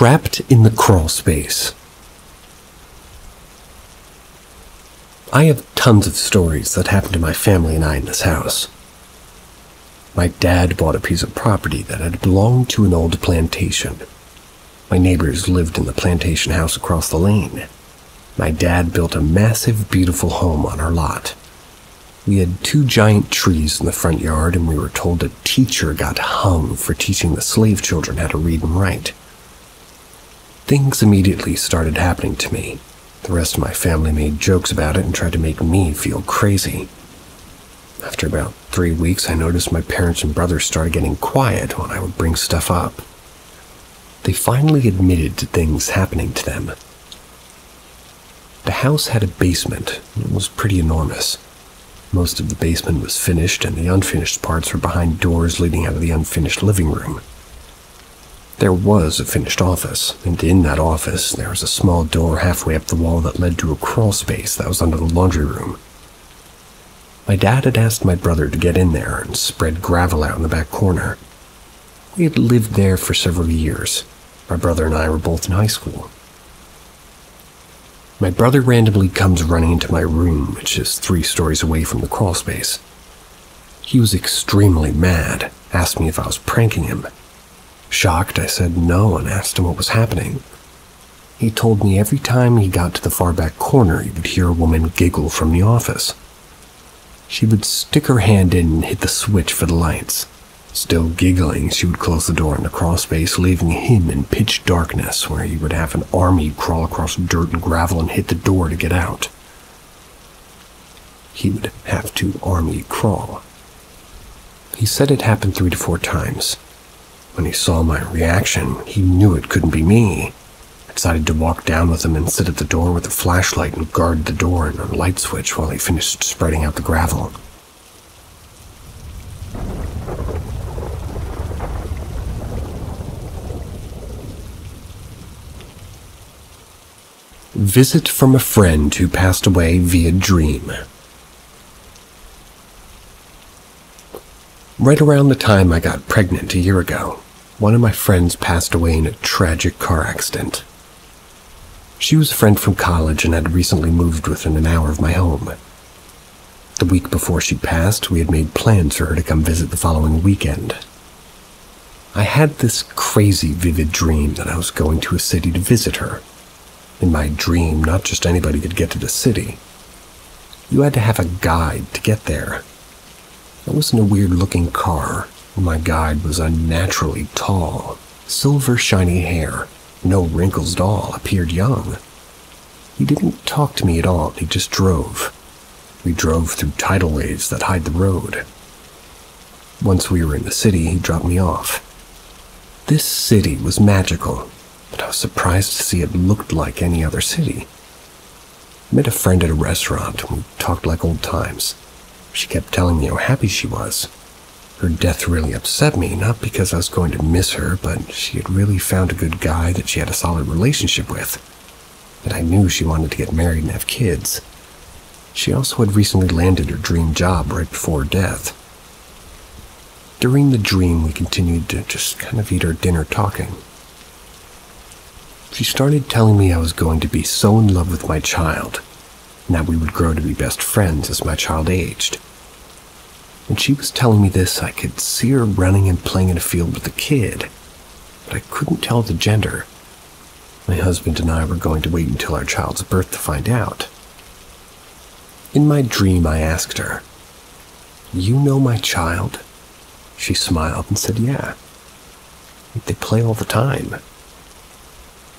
Trapped in the crawl space. I have tons of stories that happened to my family and I in this house. My dad bought a piece of property that had belonged to an old plantation. My neighbors lived in the plantation house across the lane. My dad built a massive, beautiful home on our lot. We had 2 giant trees in the front yard, and we were told a teacher got hung for teaching the slave children how to read and write. Things immediately started happening to me. The rest of my family made jokes about it and tried to make me feel crazy. After about 3 weeks, I noticed my parents and brothers started getting quiet when I would bring stuff up. They finally admitted to things happening to them. The house had a basement. It was pretty enormous. Most of the basement was finished, and the unfinished parts were behind doors leading out of the unfinished living room. There was a finished office, and in that office there was a small door halfway up the wall that led to a crawl space that was under the laundry room. My dad had asked my brother to get in there and spread gravel out in the back corner. We had lived there for several years. My brother and I were both in high school. My brother randomly comes running into my room, which is 3 stories away from the crawl space. He was extremely mad, asked me if I was pranking him. Shocked, I said no and asked him what was happening. He told me every time he got to the far back corner, he would hear a woman giggle from the office. She would stick her hand in and hit the switch for the lights. Still giggling, she would close the door in the crawl space, leaving him in pitch darkness where he would have an army crawl across dirt and gravel and hit the door to get out. He would have to army crawl. He said it happened 3 to 4 times. When he saw my reaction, he knew it couldn't be me. I decided to walk down with him and sit at the door with a flashlight and guard the door and a light switch while he finished spreading out the gravel. Visit from a friend who passed away via dream. Right around the time I got pregnant a year ago, one of my friends passed away in a tragic car accident. She was a friend from college and had recently moved within an hour of my home. The week before she passed, we had made plans for her to come visit the following weekend. I had this crazy vivid dream that I was going to a city to visit her. In my dream, not just anybody could get to the city. You had to have a guide to get there. I was in a weird-looking car, and my guide was unnaturally tall, silver shiny hair, no wrinkles at all, appeared young. He didn't talk to me at all, he just drove. We drove through tidal waves that hide the road. Once we were in the city, he dropped me off. This city was magical, but I was surprised to see it looked like any other city. I met a friend at a restaurant, and we talked like old times. She kept telling me how happy she was. Her death really upset me, not because I was going to miss her, but she had really found a good guy that she had a solid relationship with. And I knew she wanted to get married and have kids. She also had recently landed her dream job right before her death. During the dream, we continued to just kind of eat our dinner talking. She started telling me I was going to be so in love with my child, and that we would grow to be best friends as my child aged. When she was telling me this, I could see her running and playing in a field with a kid, but I couldn't tell the gender. My husband and I were going to wait until our child's birth to find out. In my dream, I asked her, "You know my child?" She smiled and said, "Yeah. They play all the time."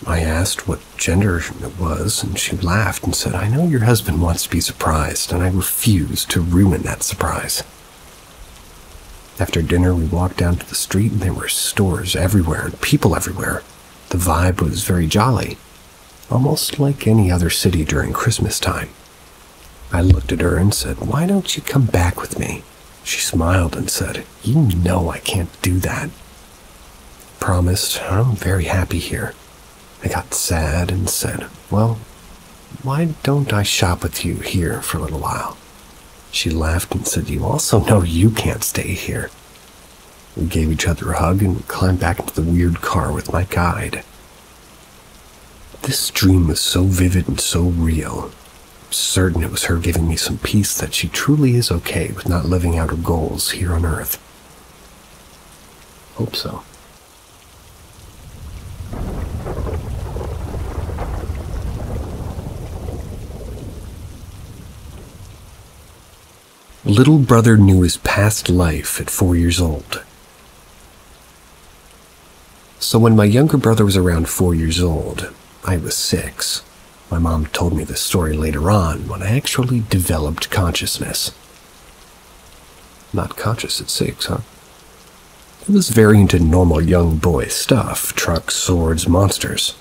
I asked what gender it was, and she laughed and said, "I know your husband wants to be surprised, and I refuse to ruin that surprise." After dinner, we walked down to the street, and there were stores everywhere and people everywhere. The vibe was very jolly, almost like any other city during Christmas time. I looked at her and said, "Why don't you come back with me?" She smiled and said, "You know I can't do that." Promised, "I'm very happy here." I got sad and said, "Well, why don't I shop with you here for a little while?" She laughed and said, "You also know you can't stay here." We gave each other a hug and climbed back into the weird car with my guide. This dream was so vivid and so real. I'm certain it was her giving me some peace that she truly is okay with not living out her goals here on Earth. Hope so. Little brother knew his past life at 4 years old. So when my younger brother was around 4 years old, I was 6. My mom told me this story later on when I actually developed consciousness. Not conscious at 6, huh? He was very into normal young boy stuff, trucks, swords, monsters.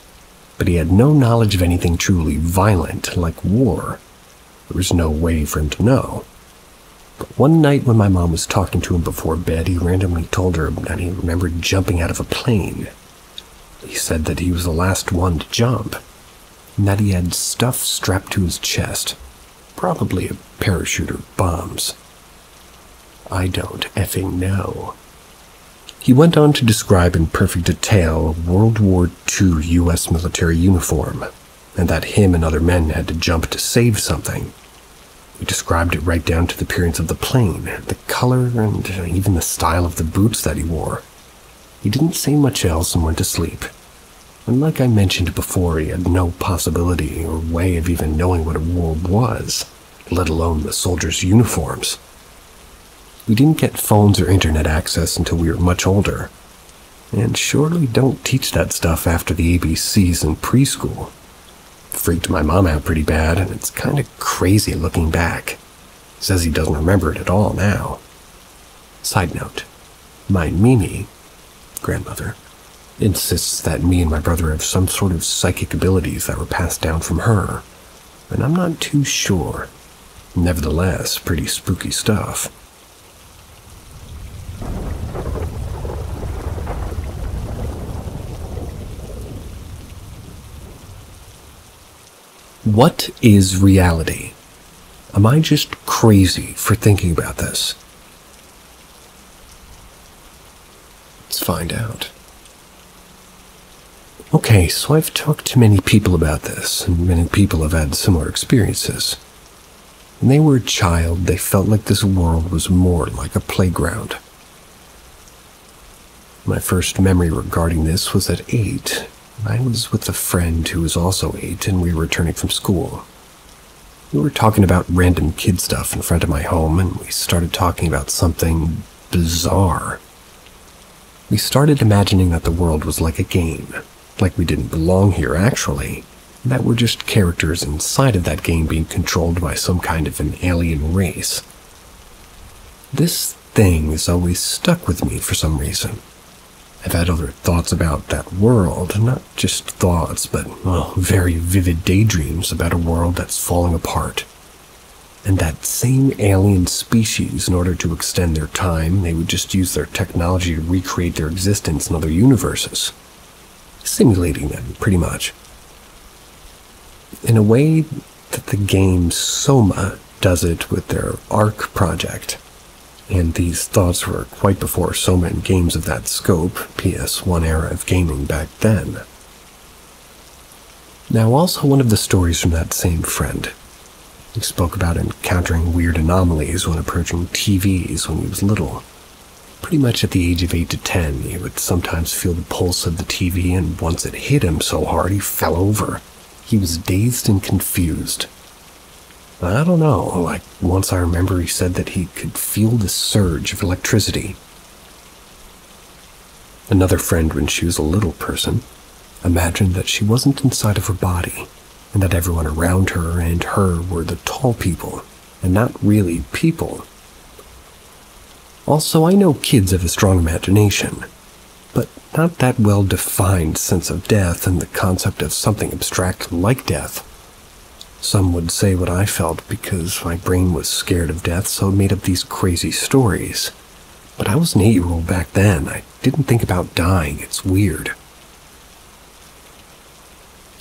But he had no knowledge of anything truly violent, like war. There was no way for him to know. But one night when my mom was talking to him before bed, he randomly told her that he remembered jumping out of a plane. He said that he was the last one to jump, and that he had stuff strapped to his chest, probably a parachute or bombs. I don't effing know. He went on to describe in perfect detail a World War II U.S. military uniform, and that him and other men had to jump to save something. He described it right down to the appearance of the plane, the color, and even the style of the boots that he wore. He didn't say much else and went to sleep. And like I mentioned before, he had no possibility or way of even knowing what a war was, let alone the soldiers' uniforms. We didn't get phones or internet access until we were much older, and surely don't teach that stuff after the ABCs in preschool. Freaked my mom out pretty bad, and it's kind of crazy looking back. Says he doesn't remember it at all now. Side note, my Mimi, grandmother, insists that me and my brother have some sort of psychic abilities that were passed down from her, and I'm not too sure. Nevertheless, pretty spooky stuff. What is reality? Am I just crazy for thinking about this? Let's find out. Okay, so I've talked to many people about this, and many people have had similar experiences. When they were a child, they felt like this world was more like a playground. My first memory regarding this was at 8. I was with a friend who was also 8, and we were returning from school. We were talking about random kid stuff in front of my home, and we started talking about something bizarre. We started imagining that the world was like a game, like we didn't belong here actually, and that we're just characters inside of that game being controlled by some kind of an alien race. This thing has always stuck with me for some reason. I've had other thoughts about that world, not just thoughts, but, well, very vivid daydreams about a world that's falling apart. And that same alien species, in order to extend their time, they would just use their technology to recreate their existence in other universes. Simulating them, pretty much. In a way that the game Soma does it with their ARC project. And these thoughts were quite before Soma and games of that scope, PS1 era of gaming back then. Now also one of the stories from that same friend. He spoke about encountering weird anomalies when approaching TVs when he was little. Pretty much at the age of 8 to 10, he would sometimes feel the pulse of the TV, and once it hit him so hard he fell over. He was dazed and confused. I don't know, like once I remember he said that he could feel the surge of electricity. Another friend, when she was a little person, imagined that she wasn't inside of her body, and that everyone around her and her were the tall people, and not really people. Also, I know kids have a strong imagination, but not that well-defined sense of death and the concept of something abstract like death. Some would say what I felt because my brain was scared of death, so it made up these crazy stories. But I was an 8-year-old back then. I didn't think about dying. It's weird.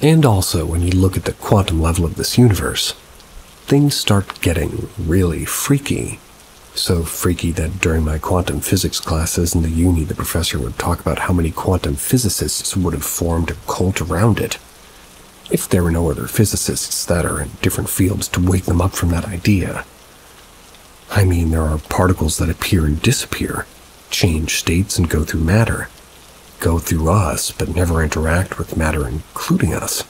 And also, when you look at the quantum level of this universe, things start getting really freaky. So freaky that during my quantum physics classes in the uni, the professor would talk about how many quantum physicists would have formed a cult around it. If there were no other physicists that are in different fields to wake them up from that idea. I mean, there are particles that appear and disappear, change states and go through matter, go through us but never interact with matter including us.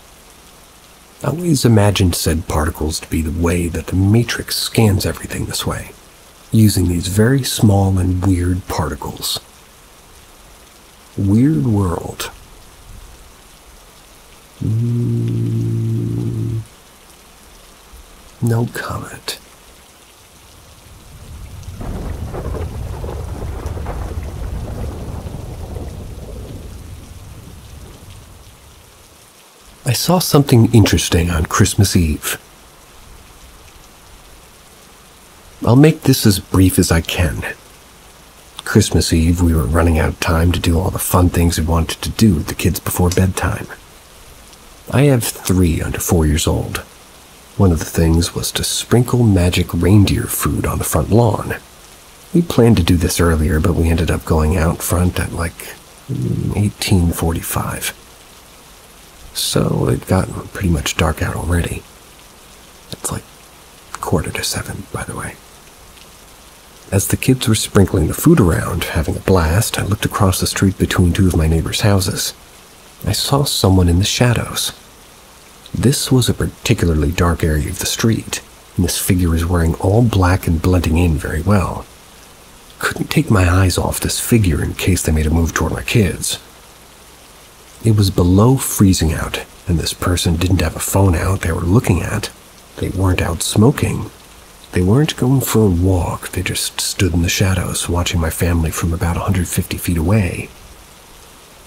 I always imagined said particles to be the way that the Matrix scans everything this way, using these very small and weird particles. Weird world. No comment. I saw something interesting on Christmas Eve. I'll make this as brief as I can. Christmas Eve, we were running out of time to do all the fun things we wanted to do with the kids before bedtime. I have 3 under 4 years old. One of the things was to sprinkle magic reindeer food on the front lawn. We planned to do this earlier, but we ended up going out front at like 18:45. So it got pretty much dark out already. It's like 6:45, by the way. As the kids were sprinkling the food around, having a blast, I looked across the street between 2 of my neighbors' houses. I saw someone in the shadows. This was a particularly dark area of the street, and this figure was wearing all black and blending in very well. Couldn't take my eyes off this figure in case they made a move toward my kids. It was below freezing out, and this person didn't have a phone out they were looking at. They weren't out smoking. They weren't going for a walk. They just stood in the shadows, watching my family from about 150 feet away.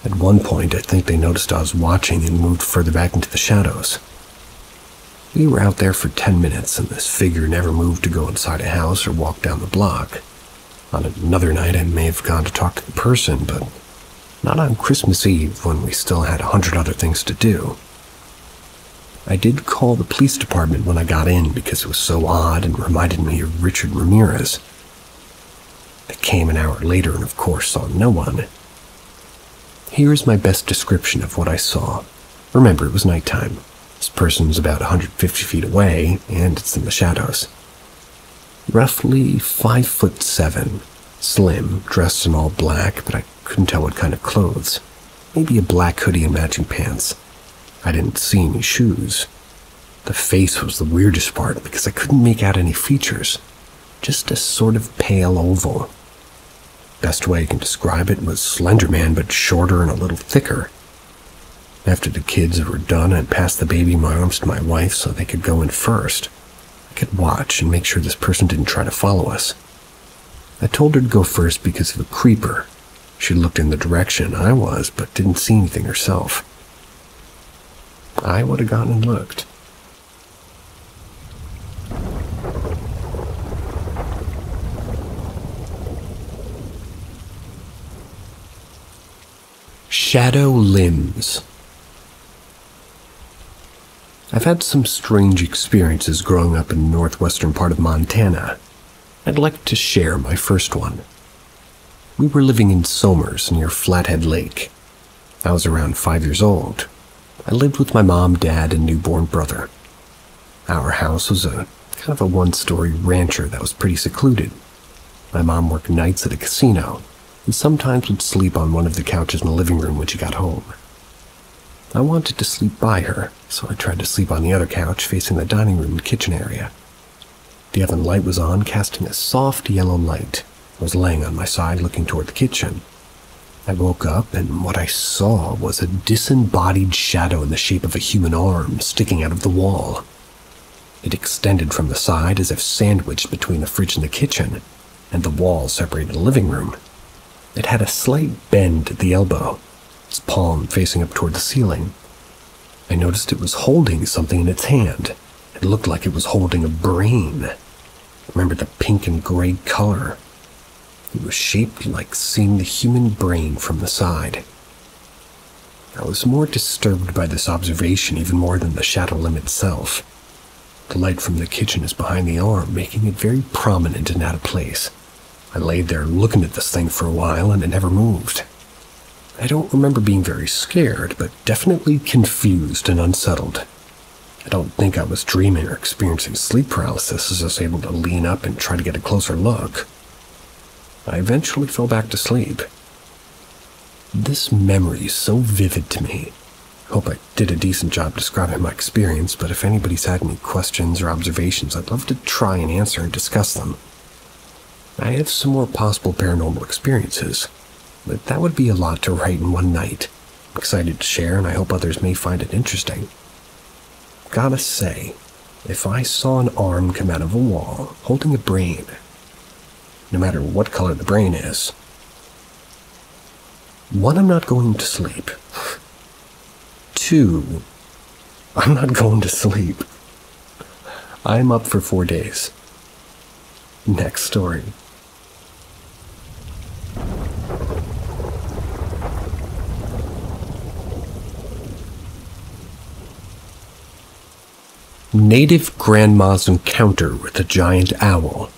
At one point, I think they noticed I was watching and moved further back into the shadows. We were out there for 10 minutes, and this figure never moved to go inside a house or walk down the block. On another night, I may have gone to talk to the person, but not on Christmas Eve when we still had 100 other things to do. I did call the police department when I got in because it was so odd and reminded me of Richard Ramirez. They came an hour later and of course saw no one. Here is my best description of what I saw. Remember, it was nighttime. This person's about 150 feet away, and it's in the shadows. Roughly 5'7", slim, dressed in all black, but I couldn't tell what kind of clothes. Maybe a black hoodie and matching pants. I didn't see any shoes. The face was the weirdest part because I couldn't make out any features. Just a sort of pale oval. Best way I can describe it was Slender Man, but shorter and a little thicker. After the kids were done, I passed the baby in my arms to my wife so they could go in first. I could watch and make sure this person didn't try to follow us. I told her to go first because of a creeper. She looked in the direction I was, but didn't see anything herself. I would have gone and looked. Shadow limbs. I've had some strange experiences growing up in the northwestern part of Montana. I'd like to share my first one. We were living in Somers near Flathead Lake. I was around 5 years old. I lived with my mom, dad, and newborn brother. Our house was a kind of a one-story rancher that was pretty secluded. My mom worked nights at a casino, and sometimes would sleep on one of the couches in the living room when she got home. I wanted to sleep by her, so I tried to sleep on the other couch facing the dining room and kitchen area. The oven light was on, casting a soft yellow light. I was laying on my side looking toward the kitchen. I woke up, and what I saw was a disembodied shadow in the shape of a human arm sticking out of the wall. It extended from the side as if sandwiched between the fridge and the kitchen, and the wall separated the living room. It had a slight bend at the elbow, its palm facing up toward the ceiling. I noticed it was holding something in its hand. It looked like it was holding a brain. Remember the pink and gray color. It was shaped like seeing the human brain from the side. I was more disturbed by this observation even more than the shadow limb itself. The light from the kitchen is behind the arm, making it very prominent and out of place. I laid there looking at this thing for a while, and it never moved. I don't remember being very scared, but definitely confused and unsettled. I don't think I was dreaming or experiencing sleep paralysis as I was able to lean up and try to get a closer look. I eventually fell back to sleep. This memory is so vivid to me. I hope I did a decent job describing my experience, but if anybody's had any questions or observations, I'd love to try and answer and discuss them. I have some more possible paranormal experiences, but that would be a lot to write in one night. I'm excited to share, and I hope others may find it interesting. Gotta say, if I saw an arm come out of a wall holding a brain, no matter what color the brain is, 1, I'm not going to sleep. 2, I'm not going to sleep. I'm up for 4 days. Next story. Native grandma's encounter with a giant owl.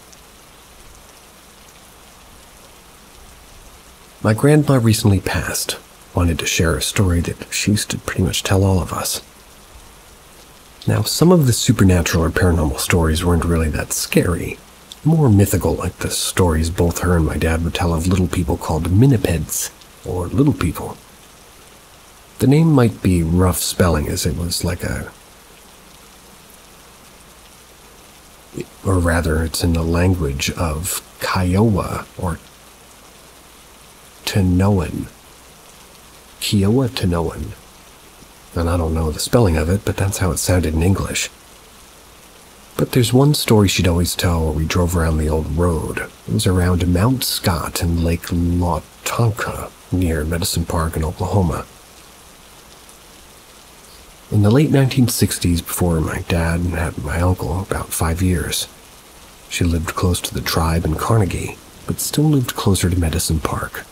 My grandma recently passed. Wanted to share a story that she used to pretty much tell all of us. Now, some of the supernatural or paranormal stories weren't really that scary. More mythical, like the stories both her and my dad would tell of little people called minipeds, or little people. The name might be rough spelling, as it was like or rather, it's in the language of Kiowa or Tanoan. Kiowa Tanoan. And I don't know the spelling of it, but that's how it sounded in English. But there's one story she'd always tell where we drove around the old road. It was around Mount Scott and Lake Lawtonka, near Medicine Park in Oklahoma. In the late 1960s, before my dad had my uncle, about 5 years, she lived close to the tribe in Carnegie, but still lived closer to Medicine Park.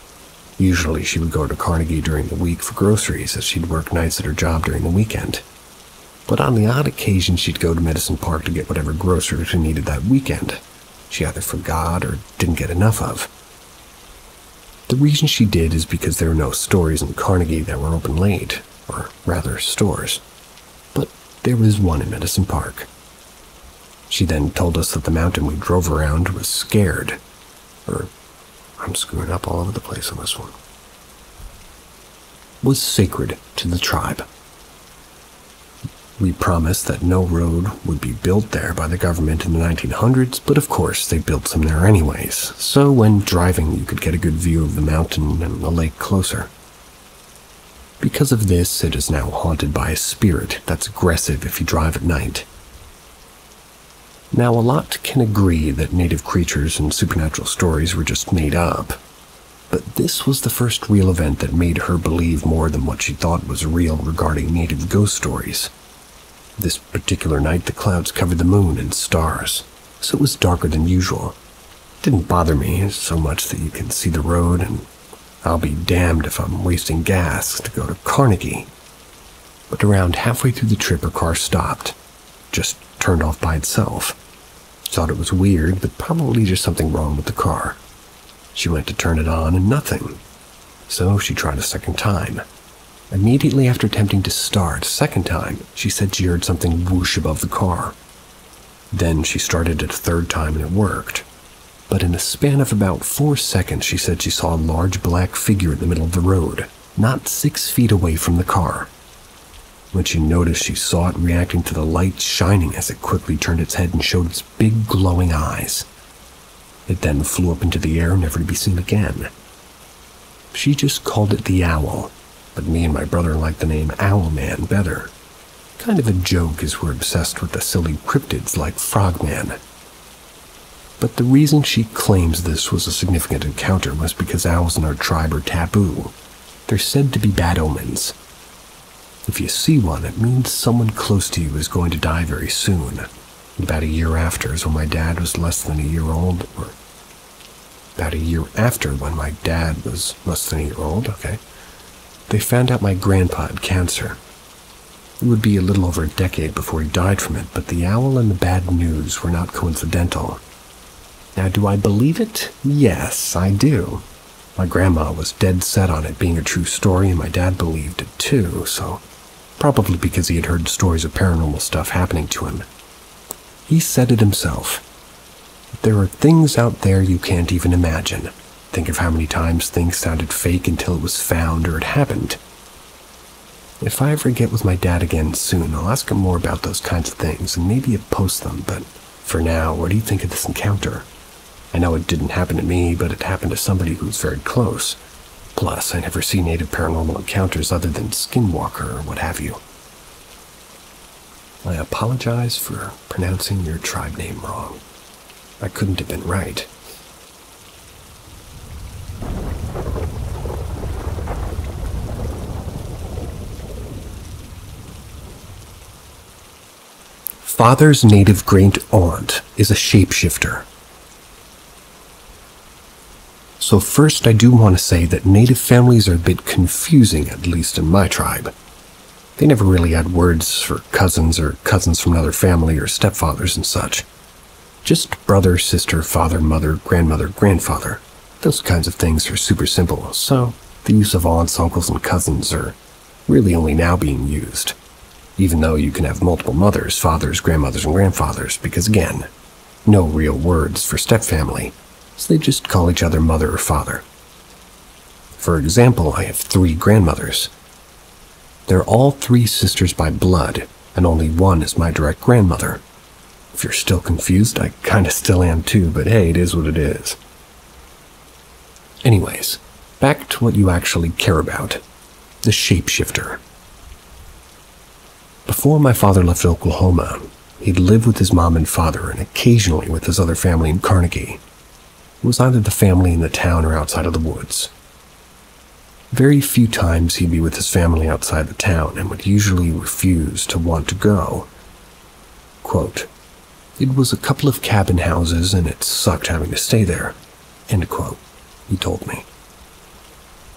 Usually she would go to Carnegie during the week for groceries, as she'd work nights at her job during the weekend. But on the odd occasion she'd go to Medicine Park to get whatever groceries she needed that weekend. She either forgot or didn't get enough of. The reason she did is because there were no stores in Carnegie that were open late, or rather stores. But there was one in Medicine Park. She then told us that the mountain we drove around was scared, or I'm screwing up all over the place on this one, was sacred to the tribe. We promised that no road would be built there by the government in the 1900s, but of course they built some there anyways, so when driving you could get a good view of the mountain and the lake closer. Because of this, it is now haunted by a spirit that's aggressive if you drive at night. Now, a lot can agree that native creatures and supernatural stories were just made up, but this was the first real event that made her believe more than what she thought was real regarding native ghost stories. This particular night, the clouds covered the moon and stars, so it was darker than usual. It didn't bother me so much that you can see the road, and I'll be damned if I'm wasting gas to go to Carnegie. But around halfway through the trip, her car stopped, just turned off by itself. Thought it was weird, but probably just something wrong with the car. She went to turn it on and nothing. So she tried a second time. Immediately after attempting to start a second time, she said she heard something whoosh above the car. Then she started it a third time and it worked. But in a span of about 4 seconds, she said she saw a large black figure in the middle of the road, not 6 feet away from the car. When she noticed, she saw it reacting to the light shining as it quickly turned its head and showed its big glowing eyes. It then flew up into the air, never to be seen again. She just called it the owl, but me and my brother liked the name Owlman better. Kind of a joke, as we're obsessed with the silly cryptids like Frogman. But the reason she claims this was a significant encounter was because owls in our tribe are taboo. They're said to be bad omens. If you see one, it means someone close to you is going to die very soon. About a year after is when my dad was less than a year old, or about a year after when my dad was less than a year old, okay, they found out my grandpa had cancer. It would be a little over a decade before he died from it, but the owl and the bad news were not coincidental. Now, do I believe it? Yes, I do. My grandma was dead set on it being a true story, and my dad believed it too, so probably because he had heard stories of paranormal stuff happening to him. He said it himself. There are things out there you can't even imagine. Think of how many times things sounded fake until it was found or it happened. If I ever get with my dad again soon, I'll ask him more about those kinds of things and maybe post them, but for now, what do you think of this encounter? I know it didn't happen to me, but it happened to somebody who's very close. Plus, I never see native paranormal encounters other than Skinwalker or what have you. I apologize for pronouncing your tribe name wrong. I couldn't have been right. Father's native great-aunt is a shapeshifter. So first, I do want to say that native families are a bit confusing, at least in my tribe. They never really had words for cousins or cousins from another family or stepfathers and such. Just brother, sister, father, mother, grandmother, grandfather. Those kinds of things are super simple, so the use of aunts, uncles, and cousins are really only now being used. Even though you can have multiple mothers, fathers, grandmothers, and grandfathers, because again, no real words for stepfamily, so they just call each other mother or father. For example, I have 3 grandmothers. They're all 3 sisters by blood, and only one is my direct grandmother. If you're still confused, I kinda still am too, but hey, it is what it is. Anyways, back to what you actually care about, the shapeshifter. Before my father left Oklahoma, he'd lived with his mom and father and occasionally with his other family in Carnegie. It was either the family in the town or outside of the woods. Very few times he'd be with his family outside the town and would usually refuse to want to go. Quote, "It was a couple of cabin houses and it sucked having to stay there," end quote, he told me.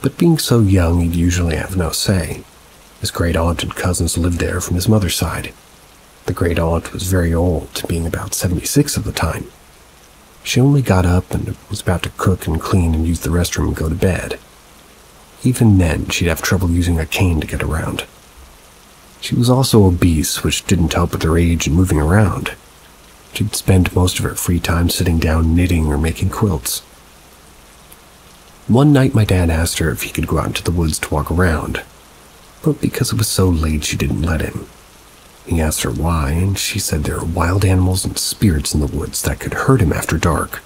But being so young, he'd usually have no say. His great-aunt and cousins lived there from his mother's side. The great-aunt was very old, being about 76 at the time. She only got up and was about to cook and clean and use the restroom and go to bed. Even then, she'd have trouble using a cane to get around. She was also obese, which didn't help with her age and moving around. She'd spend most of her free time sitting down knitting or making quilts. One night, my dad asked her if he could go out into the woods to walk around, but because it was so late, she didn't let him. He asked her why, and she said there are wild animals and spirits in the woods that could hurt him after dark.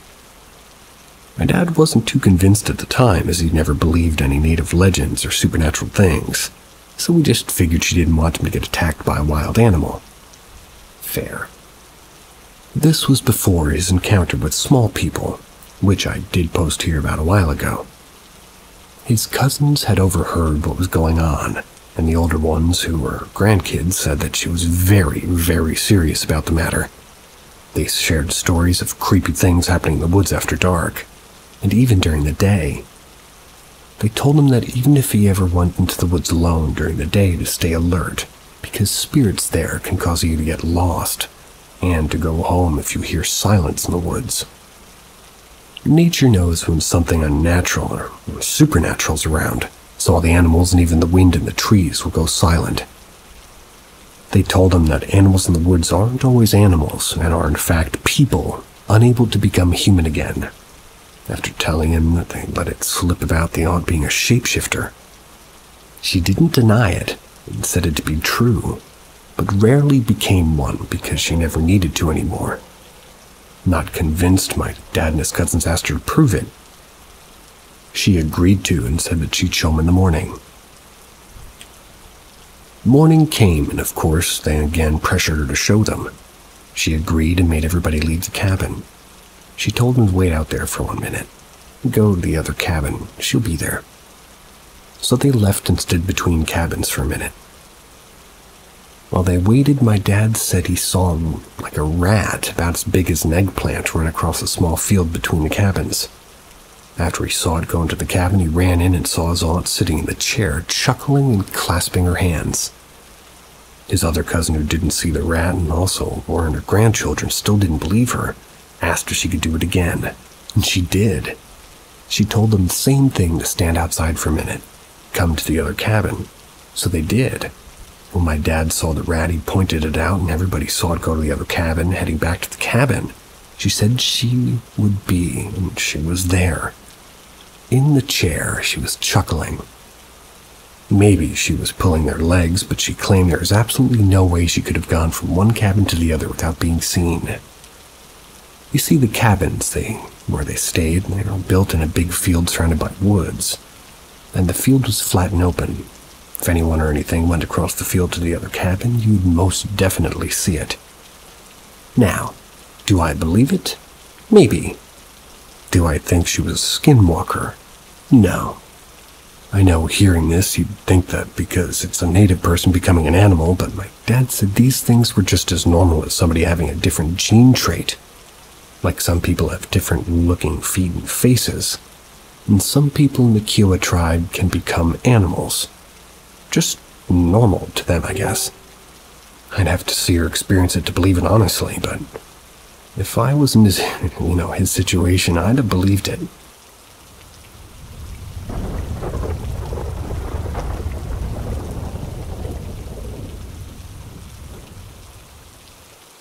My dad wasn't too convinced at the time, as he'd never believed any native legends or supernatural things, so we just figured she didn't want him to get attacked by a wild animal. Fair. This was before his encounter with small people, which I did post here about a while ago. His cousins had overheard what was going on, and the older ones, who were grandkids, said that she was very, very serious about the matter. They shared stories of creepy things happening in the woods after dark, and even during the day. They told him that even if he ever went into the woods alone during the day, to stay alert, because spirits there can cause you to get lost, and to go home if you hear silence in the woods. Nature knows when something unnatural or supernatural is around, so all the animals and even the wind in the trees will go silent. They told him that animals in the woods aren't always animals and are in fact people, unable to become human again. After telling him that they let it slip about the aunt being a shapeshifter, she didn't deny it and said it to be true, but rarely became one because she never needed to anymore. Not convinced, my dad and his cousins asked her to prove it. She agreed to and said that she'd show him in the morning. Morning came, and of course, they again pressured her to show them. She agreed and made everybody leave the cabin. She told them to wait out there for 1 minute. Go to the other cabin, she'll be there. So they left and stood between cabins for a minute. While they waited, my dad said he saw like a rat about as big as an eggplant run across a small field between the cabins. After he saw it go into the cabin, he ran in and saw his aunt sitting in the chair, chuckling and clasping her hands. His other cousin, who didn't see the rat and also weren't her grandchildren, still didn't believe her, asked if she could do it again, and she did. She told them the same thing to stand outside for a minute, come to the other cabin. So they did. When my dad saw the rat, he pointed it out and everybody saw it go to the other cabin, heading back to the cabin. She said she would be, and she was there. In the chair, she was chuckling. Maybe she was pulling their legs, but she claimed there was absolutely no way she could have gone from one cabin to the other without being seen. You see, the cabins, where they stayed, they were built in a big field surrounded by woods, and the field was flat and open. If anyone or anything went across the field to the other cabin, you'd most definitely see it. Now, do I believe it? Maybe. Do I think she was a skinwalker? No. I know hearing this, you'd think that because it's a native person becoming an animal, but my dad said these things were just as normal as somebody having a different gene trait. Like some people have different looking feet and faces, and some people in the Kiowa tribe can become animals. Just normal to them, I guess. I'd have to see or experience it to believe it honestly, but if I was in his situation, I'd have believed it.